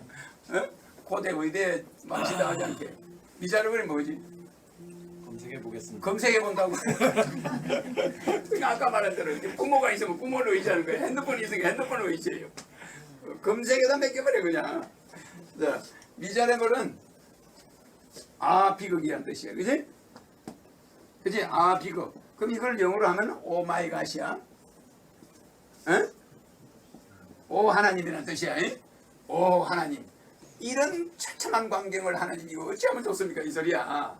어? 고대 의대 망신당하지 않게. 미자르볼이 뭐지? 검색해 보겠습니다. 검색해 본다고. 아까 말한 대로 부모가 있으면 부모를 의지하는 거야. 핸드폰이 있으면 핸드폰을 의지해요. 검색에다 맡겨버려 그냥. 자, 미자르볼은 비극이란 뜻이야, 그지? 그지? 비극. 그럼 이걸 영어로 하면 오 마이 갓이야. 어? 오 하나님이라는 뜻이야. 오 하나님. 이런 처참한 광경을 하나님 이거 어찌하면 좋습니까? 이 소리야.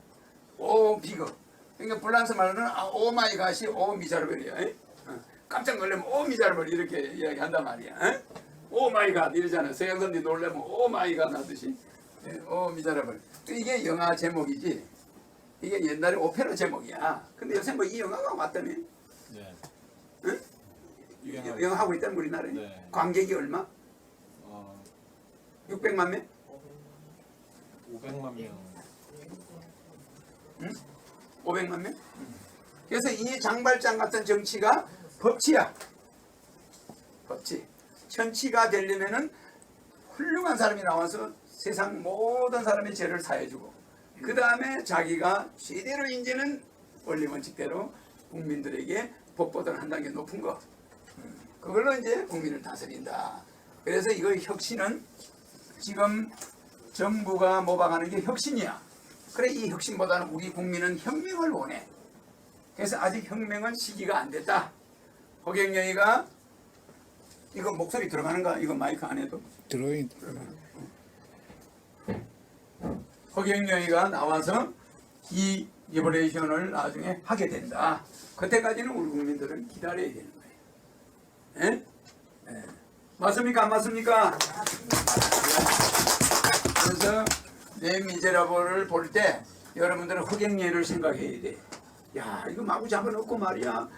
오 비극. 그러니까 불란스 말로는 오 마이 갓이 오 미자르벨이야. 깜짝 놀라면 오 미자르벨 이렇게 이야기한단 말이야. 오 마이 갓 이러잖아. 서양 사람들이 놀라면 오 마이 갓 하듯이. 오 미자르벨. 이게 영화 제목이지. 이게 옛날에 오페라 제목이야. 근데 요새 뭐 이 영화가 왔다며? 네. 응? 영화 하고 있다는 우리나라에? 네. 관객이 얼마? 600만 명? 500만 명. 응? 500만 명? 그래서 이 장발장 같은 정치가 법치야. 법치. 정치가 되려면은 훌륭한 사람이 나와서 세상 모든 사람의 죄를 사해주고 그 다음에 자기가 제대로 이제는 원리 원칙대로 국민들에게 법보다 한 단계 높은 거 그걸로 이제 국민을 다스린다. 그래서 이거 혁신은 지금 정부가 모방하는 게 혁신이야. 그래 이 혁신보다는 우리 국민은 혁명을 원해. 그래서 아직 혁명은 시기가 안 됐다. 허경영이가 이거 목소리 들어가는가? 이거 마이크 안 해도 들어요. 허경영이가 나와서 이 리버레이션을 나중에 하게 된다. 그때까지는 우리 국민들은 기다려야 되는 거예요. 예? 예. 맞습니까? 안 맞습니까? 그래서 내 미제라블을 볼 때 여러분들은 허경영을 생각해야 돼. 야 이거 마구 잡아놓고 말이야.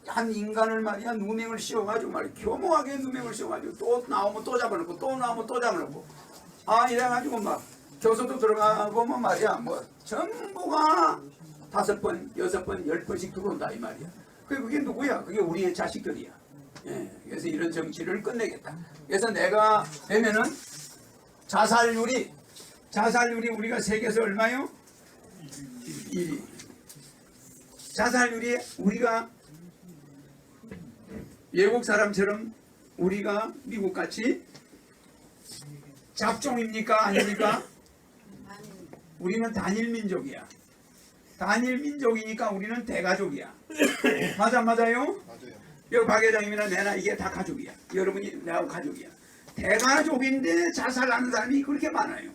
한 인간을 말이야 누명을 씌워가지고 말이야 교묘하게 누명을 씌워가지고 또 나오면 또 잡아놓고 또 나오면 또 잡아놓고 이래가지고 막 교수도 들어가고 뭐 말이야 뭐 전부가 5번, 6번, 10번씩 들어온다 이 말이야. 그게 누구야? 그게 우리의 자식들이야. 예, 그래서 이런 정치를 끝내겠다. 그래서 내가 되면은 자살률이 우리가 세계에서 얼마요? 1위. 자살률이 우리가 외국 사람처럼 우리가 미국같이 잡종입니까? 아닙니까? 우리는 단일민족이야. 단일민족이니까 우리는 대가족이야. 맞아요? 맞아요. 여기 박 회장님이나 내나 이게 다 가족이야. 여러분이 내하고 가족이야. 대가족인데 자살하는 사람이 그렇게 많아요.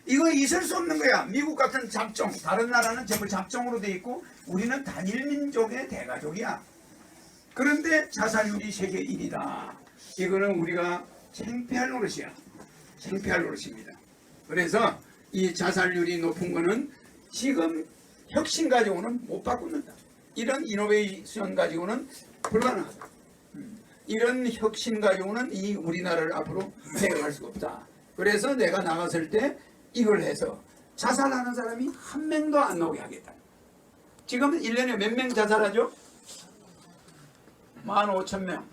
이거 있을 수 없는 거야. 미국 같은 잡종, 다른 나라는 전부 잡종으로 돼 있고 우리는 단일민족의 대가족이야. 그런데 자살률이 세계 1위다. 이거는 우리가 창피할 노릇이야. 창피할 노릇입니다. 그래서 이 자살률이 높은 거는 지금 혁신 가지고는 못 바꾼다. 이런 이노베이션 가지고는 불가능하다. 이런 혁신 가지고는 이 우리나라를 앞으로 해결할 수가 없다. 그래서 내가 나갔을 때 이걸 해서 자살하는 사람이 한 명도 안 나오게 하겠다. 지금 1년에 몇 명 자살하죠? 15,000명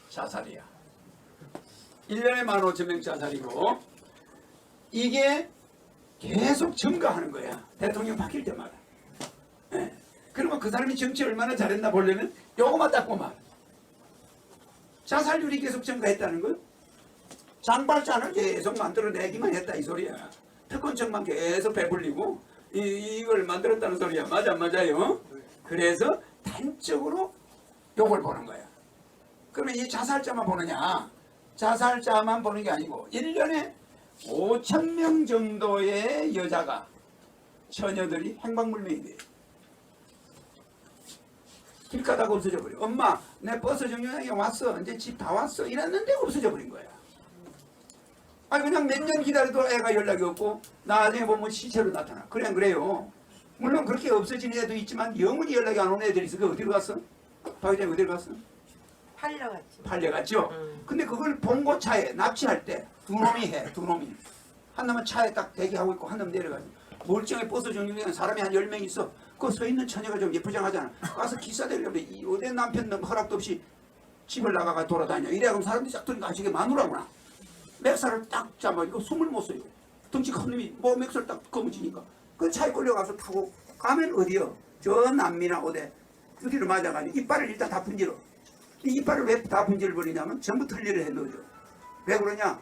자살이야. 1년에 15,000명 자살이고 이게 계속 증가하는 거야. 대통령 바뀔 때마다. 예. 그러면 그 사람이 정치 얼마나 잘했나 보려면 요거만 닦고 말. 자살률이 계속 증가했다는 거예요. 장발장을 계속 만들어내기만 했다 이 소리야. 특권층만 계속 배불리고 이걸 만들었다는 소리야. 맞아 맞아요. 그래서 단적으로 요걸 보는 거야. 그러면 이 자살자만 보느냐? 자살자만 보는 게 아니고 1년에 5,000명 정도의 여자가 처녀들이 행방불명이 돼요. 길 가다가 없어져 버려. 엄마 내 버스 정류장에 왔어. 이제 집 다 왔어. 이랬는데 없어져 버린 거야. 아니 그냥 몇 년 기다려도 애가 연락이 없고 나중에 보면 시체로 나타나. 그냥 그래요. 물론 그렇게 없어진 애도 있지만 영원히 연락이 안 오는 애들이 있어. 그 어디로 갔어? 박 회장이 어디로 갔어? 팔려갔지. 팔려갔죠. 근데 그걸 봉고차에 납치할 때 두 놈이 해. 두 놈이. 한 놈은 차에 딱 대기하고 있고 한 놈 내려가지. 멀쩡히 버스 정류장에 사람이 한 10명 있어. 그 서 있는 처녀가 좀 예쁘장하잖아. 가서 기사 대려고 그래. 내 남편 허락도 없이 집을 나가가 돌아다녀. 이래 그럼 사람들이 싹 들으니까 저게 마누라구나. 맥살을 딱 잡아가지고 숨을 못 쉬어요. 덩치 큰 놈이 뭐 맥살 딱 거머쥐니까 그 차에 끌려가서 타고 가면 어디요? 저 남미나 어디 어디로 맞아가지고 이빨을 일단 다 분질러. 이 이빨을 왜 다 분질러 버리냐면 전부 틀니를 해 넣어줘. 왜 그러냐?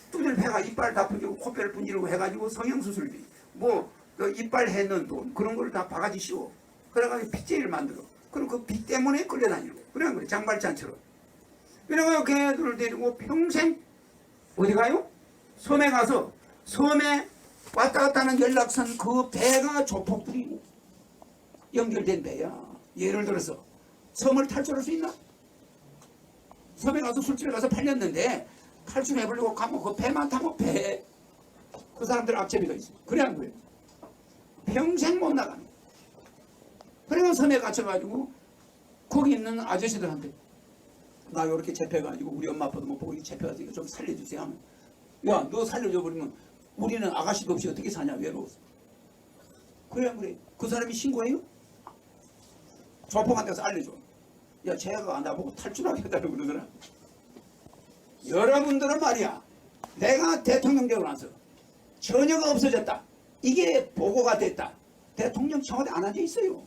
뚜들 배가 이빨 다 분지르고 코뼈를 분지르고 해가지고 성형수술비 뭐 이빨 해 넣은 돈 그런 걸 다 바가지 씌워. 그래가지고 핏제를 만들어. 그럼 그 핏 때문에 끌려다니고 그래 그래 장발잔처럼. 그래가지고 걔들을 데리고 평생 어디 가요? 섬에 가서 섬에 왔다 갔다 하는 연락선 그 배가 조폭들이 연결된 배야. 예를 들어서 섬을 탈출할 수 있나? 섬에 가서 술집에 가서 팔렸는데 탈출해보려고 가면 그 배만 타면 배. 그 사람들 앞제비가 있어. 그래 안 그래? 평생 못 나가는 거야. 그래서 섬에 갇혀가지고 거기 있는 아저씨들한테 나 요렇게 잡혀가지고 우리 엄마 아빠도 못 보고 이렇게 잡혀가지고 좀 살려주세요 하면 야 너 살려줘 버리면 우리는 아가씨도 없이 어떻게 사냐 외로워서. 그래 안 그래? 그 사람이 신고해요? 조폭한테 가서 알려줘. 야 쟤가 나보고 탈출하게 해달라고 그러더라. 여러분들은 말이야 내가 대통령 되고 나서 처녀가 없어졌다. 이게 보고가 됐다. 대통령 청와대 안 앉아 있어요.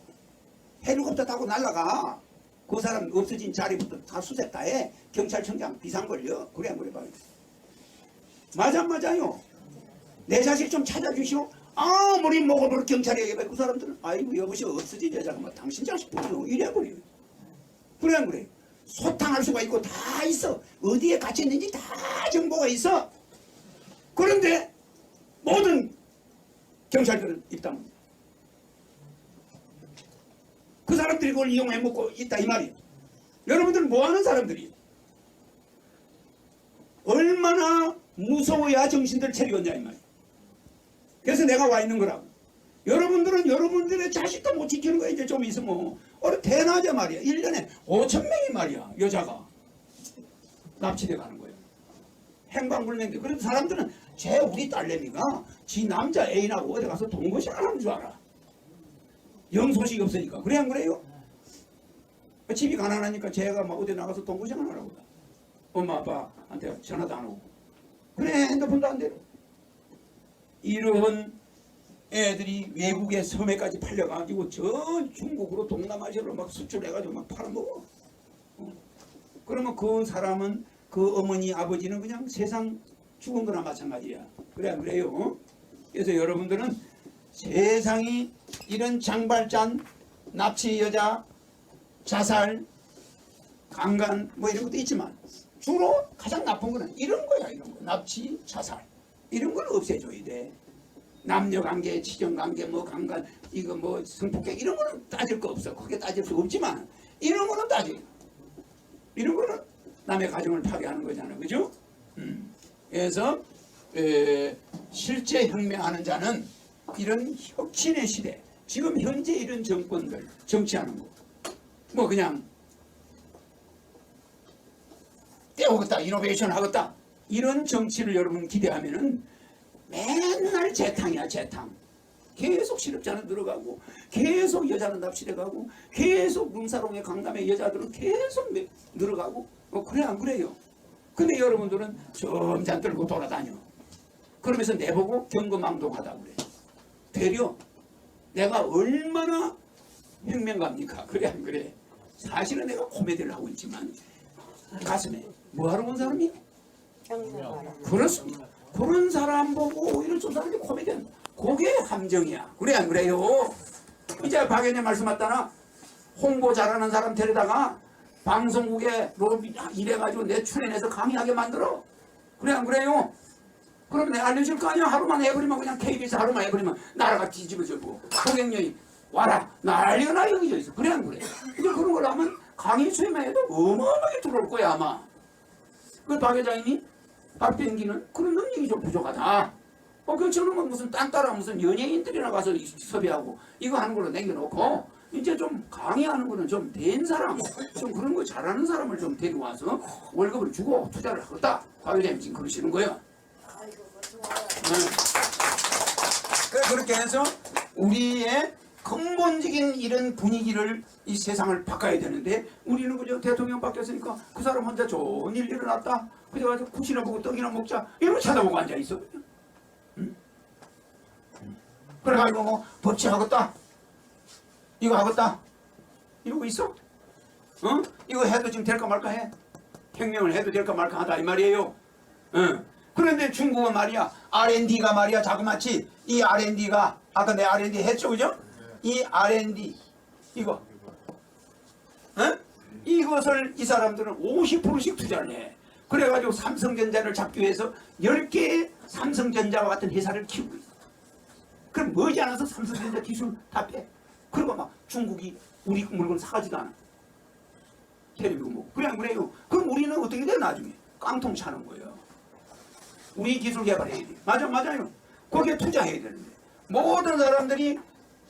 헬리콥터 타고 날라가. 그 사람 없어진 자리부터 다 수색 다 해. 경찰청장 비상 걸려. 그래 안 그래 봐요. 맞아 안 맞아요. 내 자식 좀 찾아주시오. 아무리 먹어볼 경찰이 얘기해. 그 사람들은 아이고 여보시오 없어진 여자가 뭐 당신 자식뿐이요. 이래 버려요. 그래 안 그래? 소탕할 수가 있고 다 있어. 어디에 갇혔는지 다 정보가 있어. 그런데 모든 경찰들은 입당합니다. 그 사람들이 그걸 이용해 먹고 있다 이 말이에요. 여러분들은 뭐하는 사람들이에요? 얼마나 무서워야 정신들 차리겠냐 이 말이에요. 그래서 내가 와 있는 거라고. 여러분들은 여러분들의 자식도 못 지키는 거야. 이제 좀 있으면 어느 대낮에 말이야 1년에 5,000명이 말이야 여자가 납치돼 가는 거예요. 행방불명인데 그래도 사람들은 쟤 우리 딸내미가 지 남자 애인하고 어디 가서 동거식 안 하는 줄 알아. 영소식이 없으니까. 그래 안 그래요? 집이 가난하니까 쟤가 막 어디 나가서 동거식 안 하라고. 엄마 아빠한테 전화도 안 오고 그래 핸드폰도 안 되고. 이런 애들이 외국의 섬에까지 팔려가지고 저 중국으로 동남아시아로 막 수출해가지고 막 팔아먹어. 그러면 그 사람은 그 어머니 아버지는 그냥 세상 죽은 거나 마찬가지야. 그래 안 그래요? 그래서 여러분들은 세상이 이런 장발짠 납치 여자 자살 강간 뭐 이런 것도 있지만 주로 가장 나쁜 거는 이런 거야. 이런 거 납치 자살 이런 걸 없애줘야 돼. 남녀관계, 치정관계, 뭐 강간, 이거 뭐 성폭행 이런 거는 따질 거 없어. 그게 따질 수 없지만 이런 거는 따져. 이런 거는 남의 가정을 파괴하는 거잖아, 그죠? 그래서 실제 혁명하는 자는 이런 혁신의 시대, 지금 현재 이런 정권들 정치하는 거, 뭐 그냥 떼오겠다, 이노베이션 하겠다 이런 정치를 여러분 기대하면은. 맨날 재탕이야 재탕. 계속 실업자는 늘어가고 계속 여자는 납치돼가고 계속 문사롱의 강남의 여자들은 계속 늘어가고 그래 안 그래요? 근데 여러분들은 점잔 들고 돌아다녀. 그러면서 내보고 경거망동하다 그래. 되려 내가 얼마나 혁명가입니까? 그래 안 그래? 사실은 내가 코미디를 하고 있지만 가슴에 뭐하러 온 사람이야? 그렇습니다. 그런 사람 보고 오히려 저 사람이 코미디언 그게 함정이야. 그래 안 그래요? 이제 박연희 말씀했다나 홍보 잘하는 사람 데려다가 방송국에 이래가지고 내 출연해서 강의하게 만들어. 그래 안 그래요? 그럼 내가 알려줄 거 아니야. 하루만 해버리면 그냥 KBS 하루만 해버리면 나라가 뒤집어지고 고객령이 와라 난리가 나 여기져 있어. 그래 안 그래? 이제 그런 걸 하면 강의 수혜만 해도 어마어마하게 들어올 거야 아마. 그 박 회장님이 박 비행기는 그런 능력이 좀 부족하다. 그 저놈은 무슨 딴 따라 무슨 연예인들이나 가서 섭외하고 이거 하는 걸로 남겨놓고 이제 좀 강의하는 거는 좀 된 사람, 좀 그런 거 잘하는 사람을 좀 데려와서 월급을 주고 투자를 하겠다. 박 회장님 지금 그러시는 거예요. 그렇게 해서 우리의 근본적인 이런 분위기를 이 세상을 바꿔야 되는데 우리는 그저 대통령 바뀌었으니까 그 사람 혼자 좋은 일 일어났다. 그래가지고 굿이나 보고 떡이나 먹자 이러고 쳐다보고 앉아있어. 응? 그래가지고 뭐 법치하겠다 이거 하겠다 이러고 있어? 어? 이거 해도 지금 될까 말까 해. 혁명을 해도 될까 말까 하다 이 말이에요. 그런데 중국은 말이야 R&D가 말이야 자그마치 이 R&D가 아까 내 R&D 했죠 그죠? 이 R&D 이거 이것을 이 사람들은 50%씩 투자를 해. 그래가지고 삼성전자를 잡기 위해서 10개의 삼성전자와 같은 회사를 키우고 있어. 그럼 머지않아서 삼성전자 기술 다 빼. 그리고 막 중국이 우리 물건 사가지도 않아. 테레비고 뭐 그래 안 그래요? 그럼 우리는 어떻게 돼 나중에? 깡통 차는 거예요. 우리 기술 개발해야 돼. 맞아요. 거기에 투자해야 되는데 모든 사람들이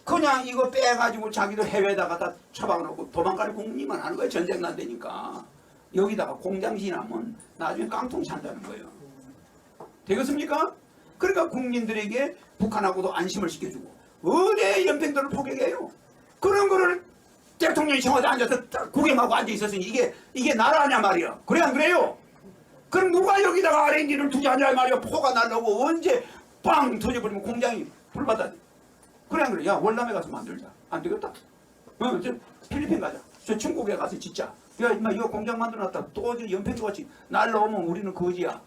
그냥 이거 빼가지고 자기도 해외에다 갖다 처박아놓고 도망갈 공리만 하는 거예요. 전쟁 난다니까. 여기다가 공장 지나면 나중에 깡통 찬다는 거예요. 되겠습니까? 그러니까 국민들에게 북한하고도 안심을 시켜주고 어디에 연평도를 포격해요. 그런 거를 대통령이 청와대 앉아서 구경하고 앉아있었으니 이게 나라냐 말이야. 그래 안 그래요? 그럼 누가 여기다가 R&D를 투자하냐 말이야. 포가 날라고 언제 빵 터져버리면 공장이 불받아. 그래 안 그래? 야 월남에 가서 만들자. 안 되겠다. 저 필리핀 가자. 저 중국에 가서 짓자. 야 임마 이거 공장 만들어놨다. 또 연평도같이 날라오면 우리는 거지야.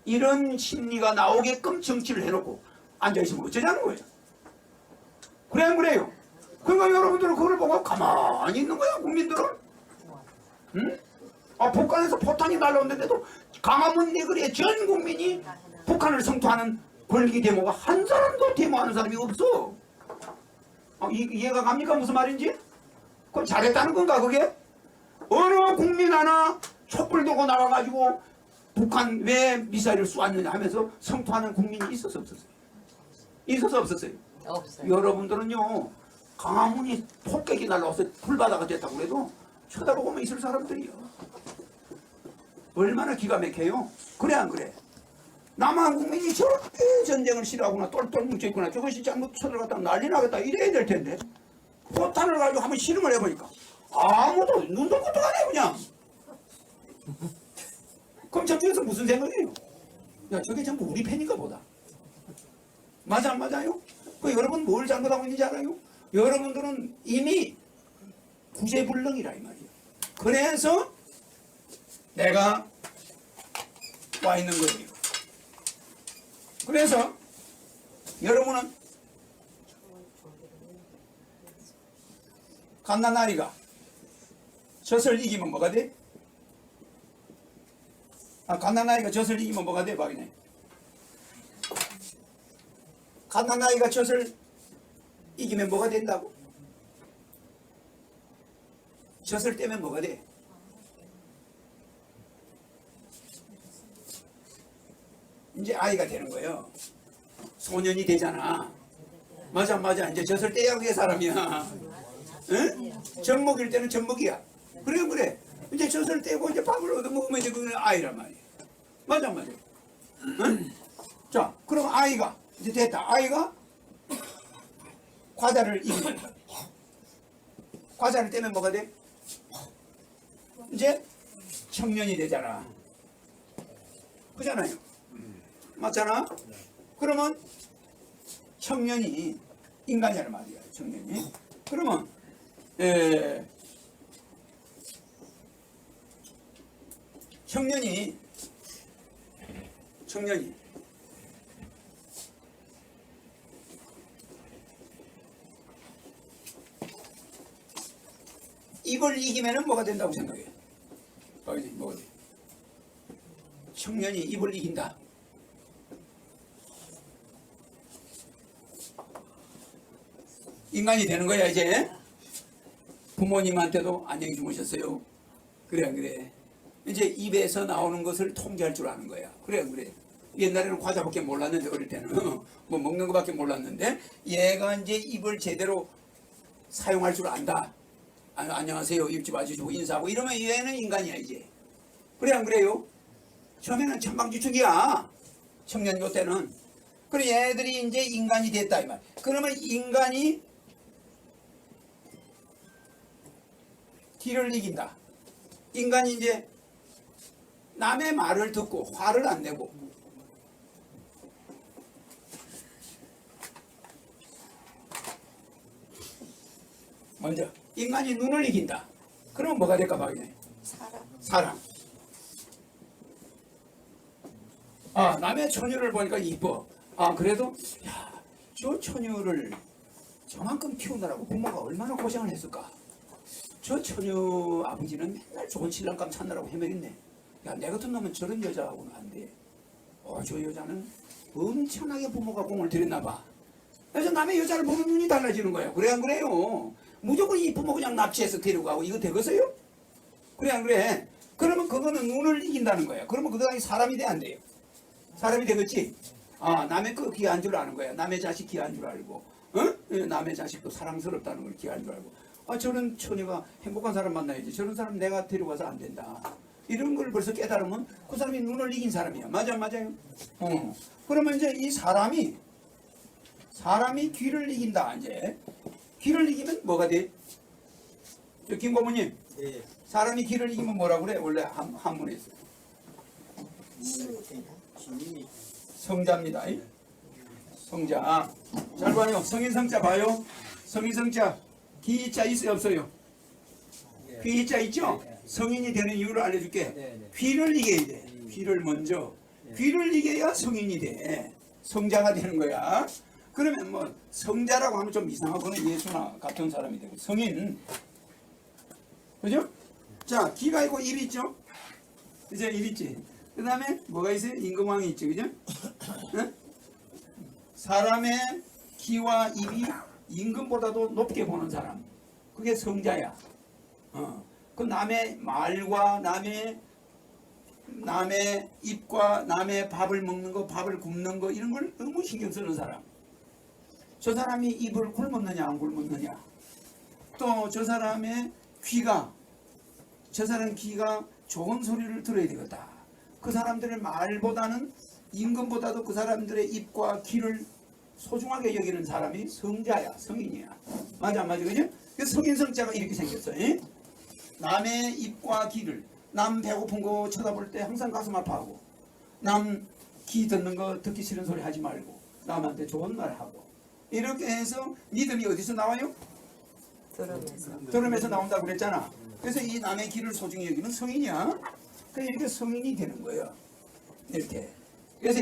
이런 심리가 나오게끔 정치를 해놓고 앉아있으면 어쩌자는 거예요. 그래 안 그래요? 그러니까 여러분들은 그걸 보고 가만히 있는 거야 국민들은. 응? 북한에서 포탄이 날라오는데도 강화문 내거리에 전 국민이 북한을 성토하는 권리 데모가 한 사람도 데모하는 사람이 없어. 이해가 갑니까 무슨 말인지? 그럼 잘했다는 건가 그게? 어느 국민 하나 촛불 들고 나와가지고 북한 왜 미사일을 쏘았느냐 하면서 성토하는 국민이 있었어 없었어요? 있었어 없었어요? 없어요. 여러분들은요 강화문이 폭격이 날라와서 불바다가 됐다고 그래도 쳐다보고만 있을 사람들이요. 얼마나 기가 막혀요? 그래 안 그래? 남한 국민이 저렇게 전쟁을 싫어하구나 똘똘 뭉쳐있구나 저것이 잘못 쳐들어갔다 난리 나겠다 이래야 될 텐데 포탄을 가지고 한번 실험을 해보니까 아무도 눈도 것도 안 해 그냥. 그럼 저쪽에서 무슨 생각이에요? 야 저게 전부 우리 편인가 보다. 맞아 안 맞아요? 여러분 뭘 잘못하고 있는지 알아요? 여러분들은 이미 구제불능이라 이 말이에요. 그래서 내가 와 있는 거예요. 그래서 여러분은 갓난아이가 젖을 이기면 뭐가 돼? 갓난아이가 젖을 이기면 뭐가 돼? 박이네. 갓난아이가 젖을 이기면 뭐가 된다고? 젖을 떼면 뭐가 돼? 이제 아이가 되는 거예요. 소년이 되잖아. 맞아. 이제 젖을 떼야 그게 사람이야. 응? 젖 먹일 때는 젖 먹이야. 그래. 이제 젖을 떼고 이제 밥을 얻어 먹으면 이제 그건 아이란 말이야. 맞아. 응? 자, 그럼 아이가 이제 됐다. 아이가 과자를 이기면 뭐가 돼? 과자를 떼면 뭐가 돼? 이제 청년이 되잖아. 그잖아요. 맞잖아? 그러면 청년이 인간이란 말이야. 청년이. 그러면 청년이 이걸 이기면은 뭐가 된다고 생각해? 뭐가 돼? 청년이 입을 이긴다. 인간이 되는 거야 이제. 부모님한테도 안녕히 주무셨어요. 그래 그래. 이제 입에서 나오는 것을 통제할 줄 아는 거야. 그래 그래. 옛날에는 과자밖에 몰랐는데 어릴 때는 뭐 먹는 거밖에 몰랐는데 얘가 이제 입을 제대로 사용할 줄 안다. 안녕하세요. 입 좀 봐주시고 인사하고 이러면 얘는 인간이야 이제. 그래 안 그래요? 처음에는 천방지축이야. 청년교 때는. 그래 얘들이 이제 인간이 됐다 이 말. 그러면 인간이 기를 이긴다. 인간이 이제 남의 말을 듣고 화를 안 내고 먼저 인간이 눈을 이긴다. 그러면 뭐가 될까 봐야겠네. 사랑. 아 남의 처녀를 보니까 이뻐. 아 그래도 야, 저 처녀를 저만큼 키우느라고 부모가 얼마나 고생을 했을까. 저 처녀 아버지는 맨날 좋은 신랑감 찾느라고 헤매겠네. 야, 내 같은 놈은 저런 여자하고는 안 돼. 저 여자는 엄청나게 부모가 공을 들였나 봐. 그래서 남의 여자를 보면 눈이 달라지는 거야. 그래 안 그래요? 무조건 이 부모 그냥 납치해서 데리고 가고 이거 되겠어요? 그래 안 그래? 그러면 그거는 눈을 이긴다는 거야. 그러면 그 사람이 사람이 돼 안 돼요? 사람이 되겠지? 아 남의 거 귀한 줄 아는 거야. 남의 자식 귀한 줄 알고, 남의 자식도 사랑스럽다는 걸 귀한 줄 알고. 저런 처녀가 행복한 사람 만나야지. 저런 사람 내가 데려가서 안 된다. 이런 걸 벌써 깨달으면 그 사람이 눈을 이긴 사람이야. 맞아요? 그러면 이제 이 사람이 귀를 이긴다. 이제 귀를 이기면 뭐가 돼? 저 김고모님, 예. 사람이 귀를 이기면 뭐라고 그래? 원래 한문에서 주님이 성자입니다. 성자. 잘 봐요. 성인 성자 봐요. 성인 성자. 귀자 있어요 없어요? 예. 귀자 있죠? 성인이 되는 이유를 알려줄게. 네. 귀를 이겨야 돼. 귀를 먼저. 귀를 이겨야 성인이 돼. 성자가 되는 거야. 그러면 뭐 성자라고 하면 좀 이상하거나 예수나 같은 사람이 되고 성인. 그죠? 자, 귀가 있고 입이 있죠? 이제 입 있지. 그 다음에 뭐가 있어요? 임금왕이 있지. 그죠? 응? 사람의 귀와 입이 임금보다도 높게 보는 사람. 그게 성자야. 그 남의 말과 남의 입과 남의 밥을 먹는 거, 밥을 굽는 거 이런 걸 너무 신경 쓰는 사람. 저 사람이 입을 굶었느냐 안 굶었느냐. 또 저 사람의 귀가 좋은 소리를 들어야 되겠다. 그 사람들의 말보다는 임금보다도 그 사람들의 입과 귀를 소중하게 여기는 사람이 성자야, 성인이야. 맞아, 그죠? 성인 성자가 이렇게 생겼어. 에? 남의 입과 귀를, 남 배고픈 거 쳐다볼 때 항상 가슴 아파하고, 남 귀 듣는 거 듣기 싫은 소리 하지 말고, 남한테 좋은 말 하고, 이렇게 해서 믿음이 어디서 나와요? 들음에서 나온다고 그랬잖아. 그래서 이 남의 귀를 소중히 여기는 성인이야. 그래서 이렇게 성인이 되는 거예요. 이렇게. 그래서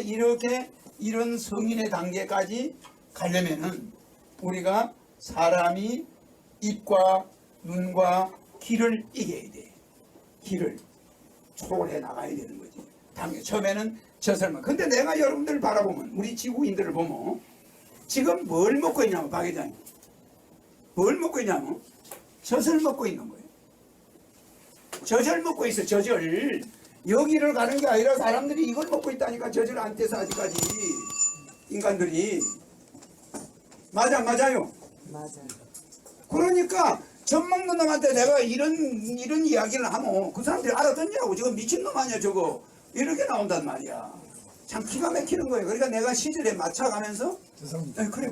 이런 성인의 단계까지 가려면은 우리가 사람이 입과 눈과 귀를 이겨야 돼. 귀를 초월해 나가야 되는 거지. 당연히 처음에는 젖을만. 근데 내가 여러분들 바라보면 우리 지구인들을 보면 지금 뭘 먹고 있냐면 박 회장님. 뭘 먹고 있냐면 젖을 먹고 있는 거예요. 젖을 먹고 있어. 젖을. 여기를 가는 게 아니라 사람들이 이걸 먹고 있다니까. 젖을 안 떼서 아직까지 인간들이. 맞아요. 맞아요. 그러니까 젖 먹는 놈한테 내가 이런 이야기를 하면 그 사람들이 알아듣냐고. 저거 미친놈 아니야 저거. 이렇게 나온단 말이야. 참 기가 막히는 거예요. 그러니까 내가 시절에 맞춰가면서 그래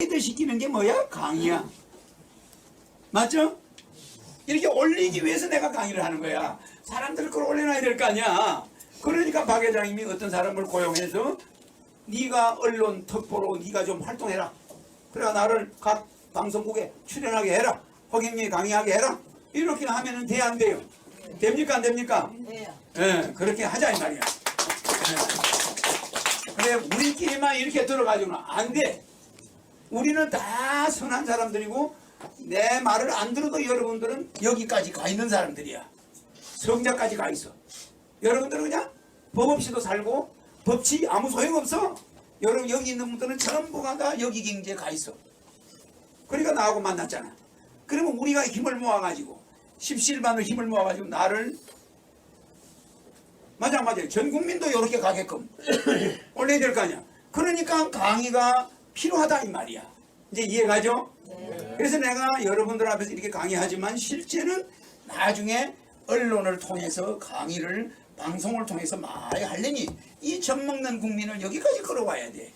이들 시키는 게 뭐야? 강의야. 맞죠? 이렇게 올리기 위해서 내가 강의를 하는 거야. 사람들을 끌어올려놔야 될 거 아니야. 그러니까 박 회장님이 어떤 사람을 고용해서 네가 언론 특보로 네가 좀 활동해라. 그래가 나를 각 방송국에 출연하게 해라. 허경영이 강의하게 해라. 이렇게 하면은 돼 안 돼요? 됩니까 안 됩니까? 돼요. 예, 그렇게 하자 이 말이야. 그래 우리끼리만 이렇게 들어가지고는 안 돼. 우리는 다 선한 사람들이고 내 말을 안 들어도 여러분들은 여기까지 가 있는 사람들이야. 성자까지 가 있어. 여러분들은 그냥 법 없이도 살고 법치 아무 소용없어. 여러분 여기 있는 분들은 전부가 다 여기 경지에 가 있어. 그러니까 나하고 만났잖아. 그러면 우리가 힘을 모아가지고 십시일반으로 힘을 모아가지고 나를 맞아 전 국민도 이렇게 가게끔 올려야 될 거 아니야. 그러니까 강의가 필요하다 이 말이야. 이제 이해가죠? 그래서 내가 여러분들 앞에서 이렇게 강의하지만 실제는 나중에 언론을 통해서 강의를 방송을 통해서 많이 하려니 이 젖먹는 국민을 여기까지 끌어와야 돼.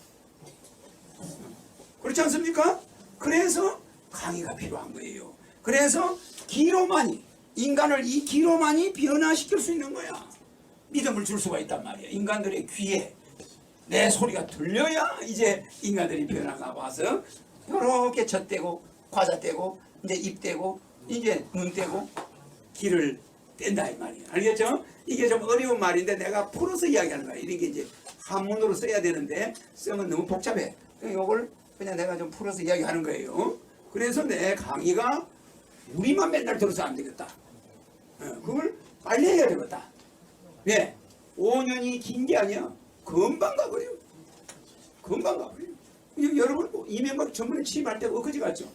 그렇지 않습니까? 그래서 강의가 필요한 거예요. 그래서 기로만이 인간을 이 기로만이 변화시킬 수 있는 거야. 믿음을 줄 수가 있단 말이야. 인간들의 귀에 내 소리가 들려야 이제 인간들이 변화가 와서 이렇게 젖대고 과자 떼고 이제 입 떼고 이제 눈 떼고 길을 뗀다 이 말이야. 알겠죠? 이게 좀 어려운 말인데 내가 풀어서 이야기하는 거야. 이런 게 이제 한문으로 써야 되는데 쓰면 너무 복잡해. 이걸 그냥 내가 좀 풀어서 이야기하는 거예요. 그래서 내 강의가 우리만 맨날 들어서 안 되겠다. 그걸 빨리 해야 되겠다. 왜? 5년이 긴 게 아니야. 금방 가버려. 금방 가버려. 여러분 뭐 이명박 정부에 취임할 때 엊그제 갔죠?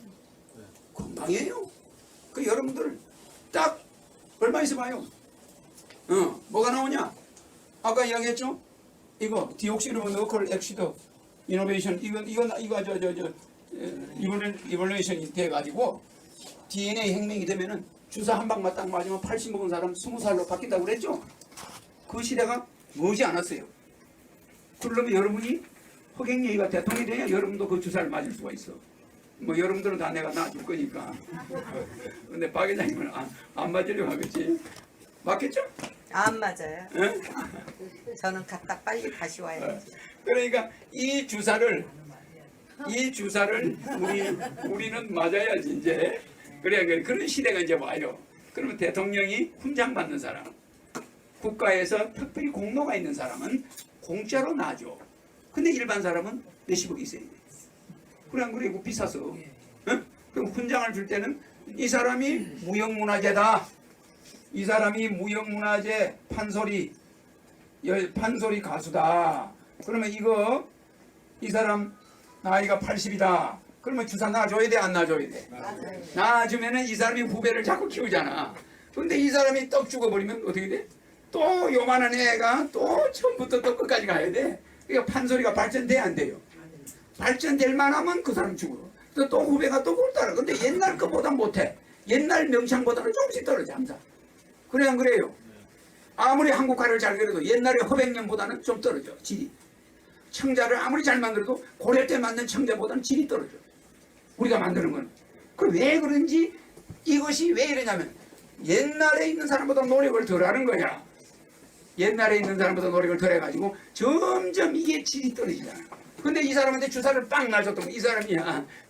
금방이에요. 그 여러분들 딱 얼마 있어 봐요. 뭐가 나오냐? 아까 이야기했죠? 이거 디옥시리보누클 엑시드 이노베이션 이거 이볼레이션이 돼가지고 DNA 혁명이 되면은 주사 한 방만 딱 맞으면 80 먹은 사람 20살로 바뀐다고 그랬죠? 그 시대가 머지 않았어요. 그러면 여러분이 허경영이가 대통령이 되냐 여러분도 그 주사를 맞을 수가 있어. 뭐 여러분들은 다 내가 놔줄 거니까. 근데 박 회장님은 안 맞으려고 하겠지. 맞겠죠? 안 맞아요. 응? 저는 갔다 빨리 다시 와야지. 그러니까 이 주사를 우리는 맞아야지 이제. 그래 그런 시대가 이제 와요. 그러면 대통령이 훈장 받는 사람, 국가에서 특별히 공로가 있는 사람은 공짜로 놔줘. 근데 일반 사람은 몇십억 있어야 돼. 그래 안 그래? 이거 비싸서. 응? 그럼 훈장을 줄 때는 이 사람이 무형문화재다. 이 사람이 무형문화재 판소리 가수다. 그러면 이 사람 나이가 80이다. 그러면 주사 놔줘야 돼? 안 놔줘야 돼? 놔주면은 이 사람이 후배를 자꾸 키우잖아. 근데 이 사람이 떡 죽어버리면 어떻게 돼? 또 요만한 애가 또 처음부터 또 끝까지 가야 돼. 그러니까 판소리가 발전돼야 안 돼요. 발전될 만하면 그 사람 죽어. 또 후배가 또 그걸 따라. 근데 옛날 것보다 못해. 옛날 명창보다는 조금씩 떨어져 항상. 그래 안 그래요? 아무리 한국화를 잘 그려도 옛날에 허백년보다는 좀 떨어져 질이. 청자를 아무리 잘 만들어도 고려 때 만든 청자보다는 질이 떨어져. 우리가 만드는 건. 그 왜 그런지 이것이 왜 이러냐면 옛날에 있는 사람보다 노력을 덜 하는 거야. 옛날에 있는 사람보다 노력을 덜 해가지고 점점 이게 질이 떨어지잖아. 근데 이 사람한테 주사를 빵 놔줬더니 이 사람이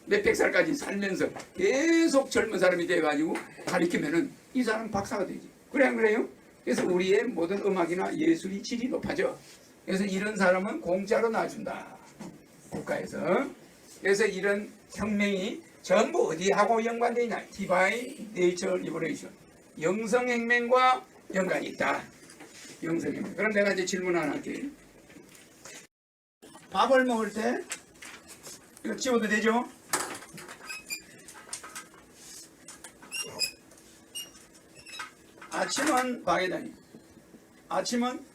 몇백 살까지 살면서 계속 젊은 사람이 돼가지고 가르치면은 이 사람 박사가 되지. 그래 안 그래요? 그래서 우리의 모든 음악이나 예술이 질이 높아져. 그래서 이런 사람은 공짜로 놔준다. 국가에서. 그래서 이런 혁명이 전부 어디하고 연관되어 있냐? 디바인 네이처 리버레이션. 영성혁명과 연관이 있다. 영성혁명. 그럼 내가 이제 질문 하나 할게. 밥을 먹을 때 이거 지워도 되죠? 아침은 방해다니. 아침은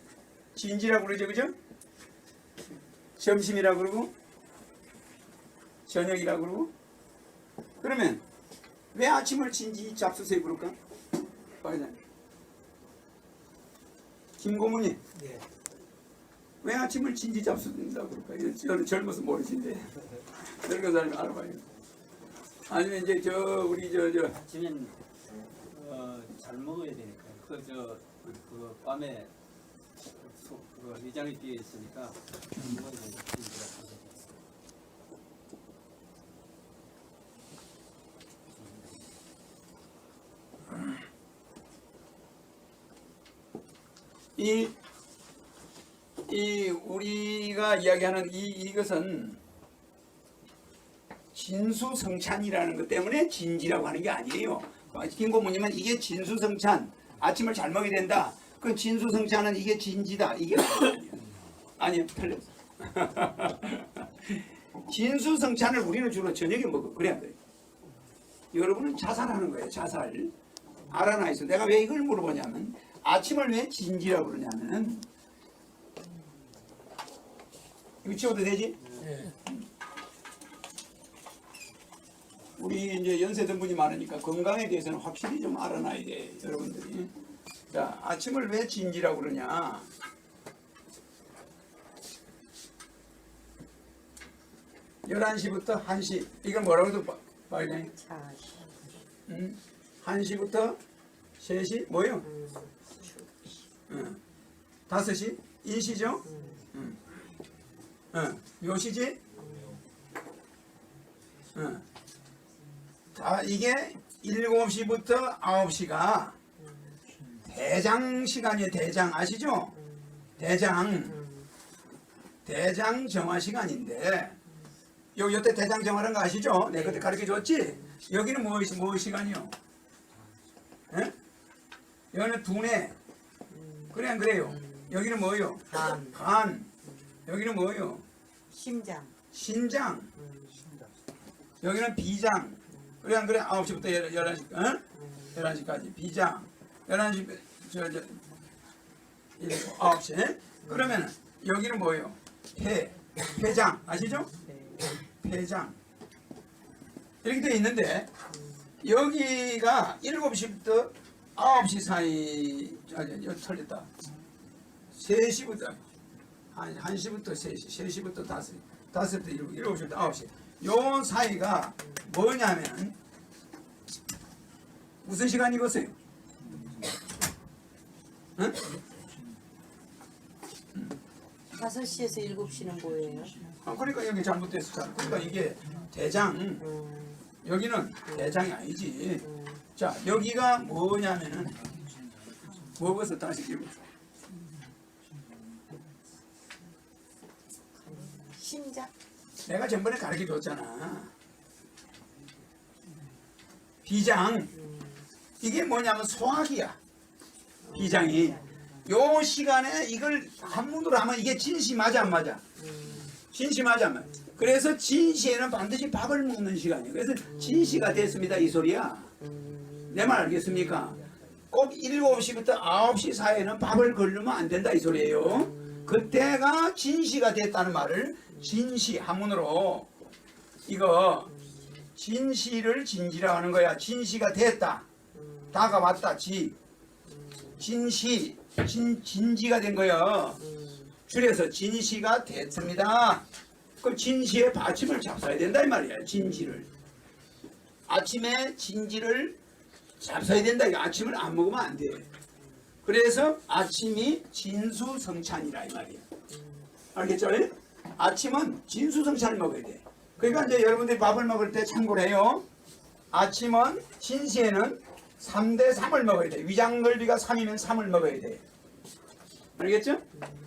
진지라고 그러죠, 그죠? 점심이라고 그러고 저녁이라고 그러고. 그러면 왜 아침을 진지 잡수세요 그럴까? 방해다니. 김고문님. 예. 왜 아침을 진지 잡수는다고 그럴까? 저는 젊어서 모르신데 늙은 사람이 알아봐요. 아니면 이제 우리 아침엔 잘 먹어야 되니까 그 밤에 위장이 뛰어 있으니까 먹어야 되니까. 이 우리가 이야기하는 이것은 진수성찬이라는 것 때문에 진지라고 하는 게 아니에요. 김고모님은 이게 진수성찬, 아침을 잘 먹어야 된다. 그 진수성찬은 이게 진지다. 이게 아니에요. 틀렸어. 진수성찬을 우리는 주로 저녁에 먹어. 그래야 돼. 여러분은 자살하는 거예요. 자살. 알아나 있어. 내가 왜 이걸 물어보냐면 아침을 왜 진지라고 그러냐면은 이거 치워도 되지? 우리 이제 연세든 분이 많으니까 건강에 대해서는 확실히 좀 알아놔야 돼, 여러분들이. 자, 아침을 왜 진지라고 그러냐? (11시부터) 1시. 이건 뭐라고도 봐야 돼? 자, 1시부터 3시 뭐요? 5시 인시죠? 묘시지? 이게 7시부터 9시가 대장 시간이에요. 대장 아시죠? 대장 정화 시간인데 요때 대장 정화라는 거 아시죠? 내가 그때 가르쳐 줬지? 여기는 뭐 시간이요? 에? 여기는 두뇌. 그래 안 그래요? 여기는 뭐요? 간. 여기는 뭐요? 심장. 신장. 여기는 비장. 그래 안 그래? 9시부터 11시, 11시까지 비장. 11시, 9시. 그러면 여기는 뭐예요? 폐장. 아시죠? 폐장. 이렇게 되어 있는데 여기가 7시부터 9시 사이, 여기 틀렸다. 3시부터 1시부터 3시, 3시부터 5시, 5시부터 7시부터 9시. 요 사이가 뭐냐면 무슨 시간이겠어요? 응? 5시에서 7시는 뭐예요? 그러니까 여기 잘못됐었잖아. 그러니까 이게 대장, 여기는 대장이 아니지. 자, 여기가 뭐냐면은 뭐부터 다시 읽어보세요. 심장. 내가 전번에 가르쳐 줬잖아. 비장. 이게 뭐냐면 소화기야. 비장이. 요 시간에 이걸 한문으로 하면 이게 진시 맞아 안 맞아? 진시 맞아 안 맞아? 그래서 진시에는 반드시 밥을 먹는 시간이에요. 그래서 진시가 됐습니다 이 소리야. 내 말 알겠습니까? 꼭 7시부터 9시 사이에는 밥을 걸르면 안 된다 이 소리예요. 그때가 진시가 됐다는 말을 진시 한문으로 이거 진시를 진지라 하는 거야. 진시가 됐다. 다가왔다. 진시 진지가 된 거야. 줄여서 진시가 됐습니다. 그럼 진시의 받침을 잡숴야 된다 이 말이야. 진지를 아침에 진지를 잡숴야 된다. 아침을 안 먹으면 안 돼. 그래서 아침이 진수성찬이라 이 말이야. 알겠죠? 아침은 진수성찬을 먹어야 돼. 그러니까 이제 여러분들이 밥을 먹을 때 참고를 해요. 아침은 진시에는 3대 3을 먹어야 돼. 위장 넓이가 3이면 3을 먹어야 돼. 알겠죠?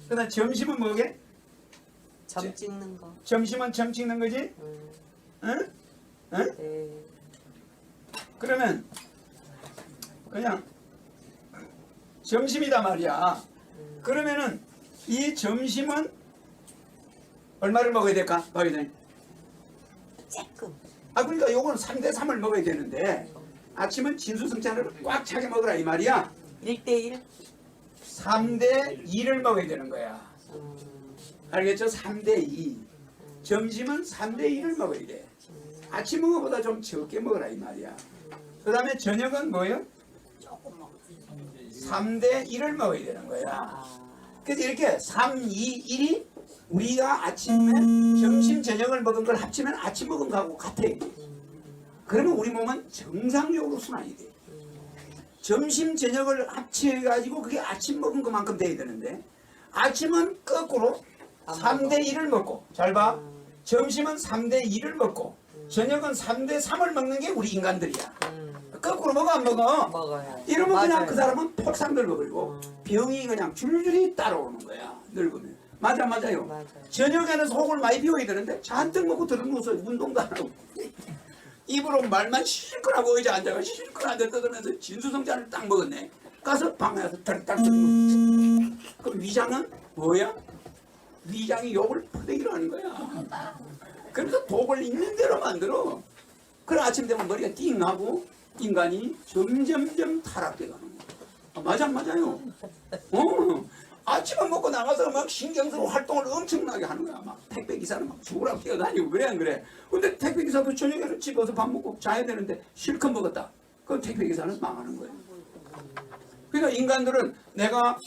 그다음 점심은 뭐게? 점 찍는 거. 점심은 점 찍는 거지? 응? 응? 네. 그러면 그냥 점심이다 말이야. 그러면은 이 점심은 얼마를 먹어야 될까? 먹어야 돼. 조금. 그러니까 요거는 3대 3을 먹어야 되는데 아침은 진수성찬을 꽉 차게 먹으라 이 말이야. 1대1. 3대 2를 먹어야 되는 거야. 알겠죠? 3대 2. 점심은 3대 2를 먹어야 돼. 아침 먹은 것보다 좀 적게 먹으라 이 말이야. 그 다음에 저녁은 뭐예요? 3대 1을 먹어야 되는 거야. 그래서 이렇게 3, 2, 1이 우리가 아침에 점심 저녁을 먹은 걸 합치면 아침 먹은 거하고 같아. 그러면 우리 몸은 정상적으로 순환이 돼. 점심 저녁을 합쳐가지고 그게 아침 먹은 것만큼 돼야 되는데 아침은 거꾸로 3대 1을 먹고 잘 봐. 점심은 3대 2를 먹고 저녁은 3대 3을 먹는 게 우리 인간들이야. 거꾸로 먹어 안 먹어? 먹어요. 이러면 그냥 맞아요. 그 사람은 폭삭 늙어버리고 병이 그냥 줄줄이 따라오는 거야. 늙으면. 맞아 안 맞아요? 맞아요. 저녁에는 속을 많이 비워야 되는데 잔뜩 먹고 들어누워서 운동도 안 하고 입으로 말만 실컷 하고 의자 앉아가 실컷 앉아 떠들면서 진수성찬을 딱 먹었네. 가서 방에 가서 딱 그럼 위장은 뭐야? 위장이 욕을 퍼대기로 하는 거야. 그래서 독을 있는 대로 만들어. 그래 아침 되면 머리가 띵하고 인간이 점점점 타락돼 가는 거야. 맞아, 맞아요. 아침을 먹고 나가서 막 신경쓰고 활동을 엄청나게 하는 거야. 막 택배기사는 막 죽으라고 뛰어다니고 그래 안 그래? 근데 택배기사도 저녁에는 집에서 밥 먹고 자야 되는데 실컷 먹었다. 그럼 택배기사는 망하는 거예요. 그러니까 인간들은 내가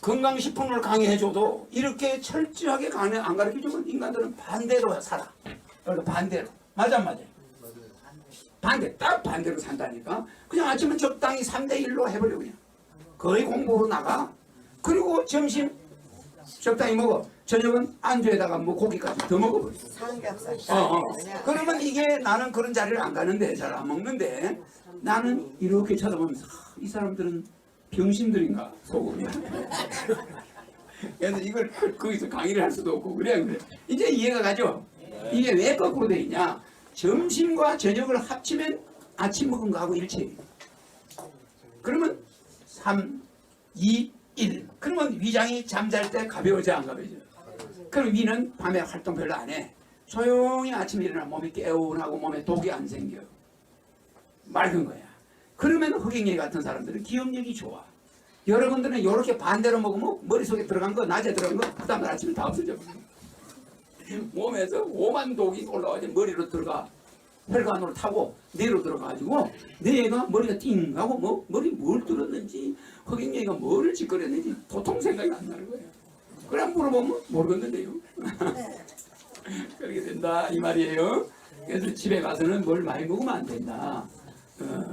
건강식품을 강의해줘도 이렇게 철저하게 안 가르쳐주면 인간들은 반대로 살아. 그러니까 반대로. 맞아, 맞아. 반대, 딱 반대로 산다니까. 그냥 아침은 적당히 3대1로 해버려 그냥. 거의 공부로 나가. 그리고 점심 적당히 먹어. 저녁은 안주에다가 뭐 고기까지 더 먹어버려. 삼겹살. 그러면 이게 나는 그런 자리를 안 가는데 잘 안 먹는데 나는 이렇게 쳐다보면서 이 사람들은 병신들인가 속으로. 그래서 이걸 거기서 강의를 할 수도 없고 그래 안 그래. 이제 이해가 가죠. 이게 왜 거꾸로 돼 있냐. 점심과 저녁을 합치면 아침 먹은 거하고 일치해요. 그러면 3, 2, 1. 그러면 위장이 잠잘 때 가벼워져 안 가벼워져? 그럼 위는 밤에 활동 별로 안 해. 조용히 아침에 일어나 몸이 개운하고 몸에 독이 안 생겨. 맑은 거야. 그러면 흑행이 같은 사람들은 기억력이 좋아. 여러분들은 이렇게 반대로 먹으면 머릿속에 들어간 거 낮에 들어간 거 그 다음날 아침에 다 없어져. 몸에서 오만 독이 올라와서 머리로 들어가. 혈관으로 타고 뇌로 들어가가지고 뇌가 머리가 띵하고 뭐 머리 뭘 들었는지 흑행이가 뭐를 짓거렸는지 도통 생각이 안 나는 거예요. 그래 물어보면 모르겠는데요. 그렇게 된다 이 말이에요. 그래서 집에 가서는 뭘 많이 먹으면 안 된다.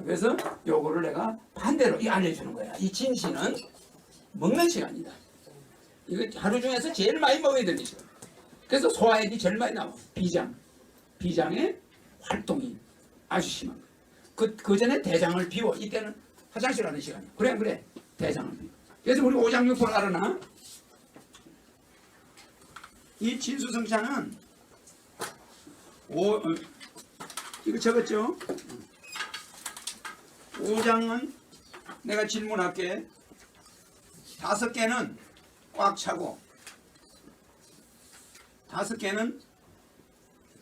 그래서 요거를 내가 반대로 알려주는 거야. 이 진시는 먹는 시간이다. 이거 하루 중에서 제일 많이 먹어야 되는 시간. 그래서 소화액이 제일 많이 나와. 비장의 활동이 아주 심한 거야. 그 전에 대장을 비워. 이때는 화장실 가는 시간이야. 그래 안 그래? 대장을 비워. 그래서 우리 오장육부를 알아나? 이 진수성찬은 이거 적었죠? 5장은 내가 질문할게. 5개는 꽉 차고 5개는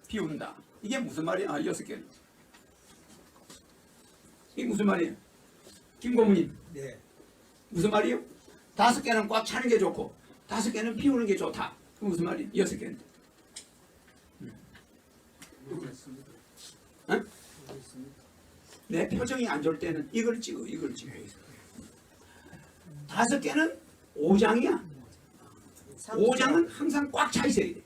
비운다. 이게 무슨 말이야? 6개는. 이게 무슨 말이에요? 김고문님. 네. 무슨 말이에요? 5개는 꽉 차는 게 좋고 5개는 비우는 게 좋다. 그 무슨 말이에요? 6개는. 응? 내 표정이 안 좋을 때는 이걸 찍어. 5개는 5장이야. 5장은 항상 꽉 차 있어야 돼.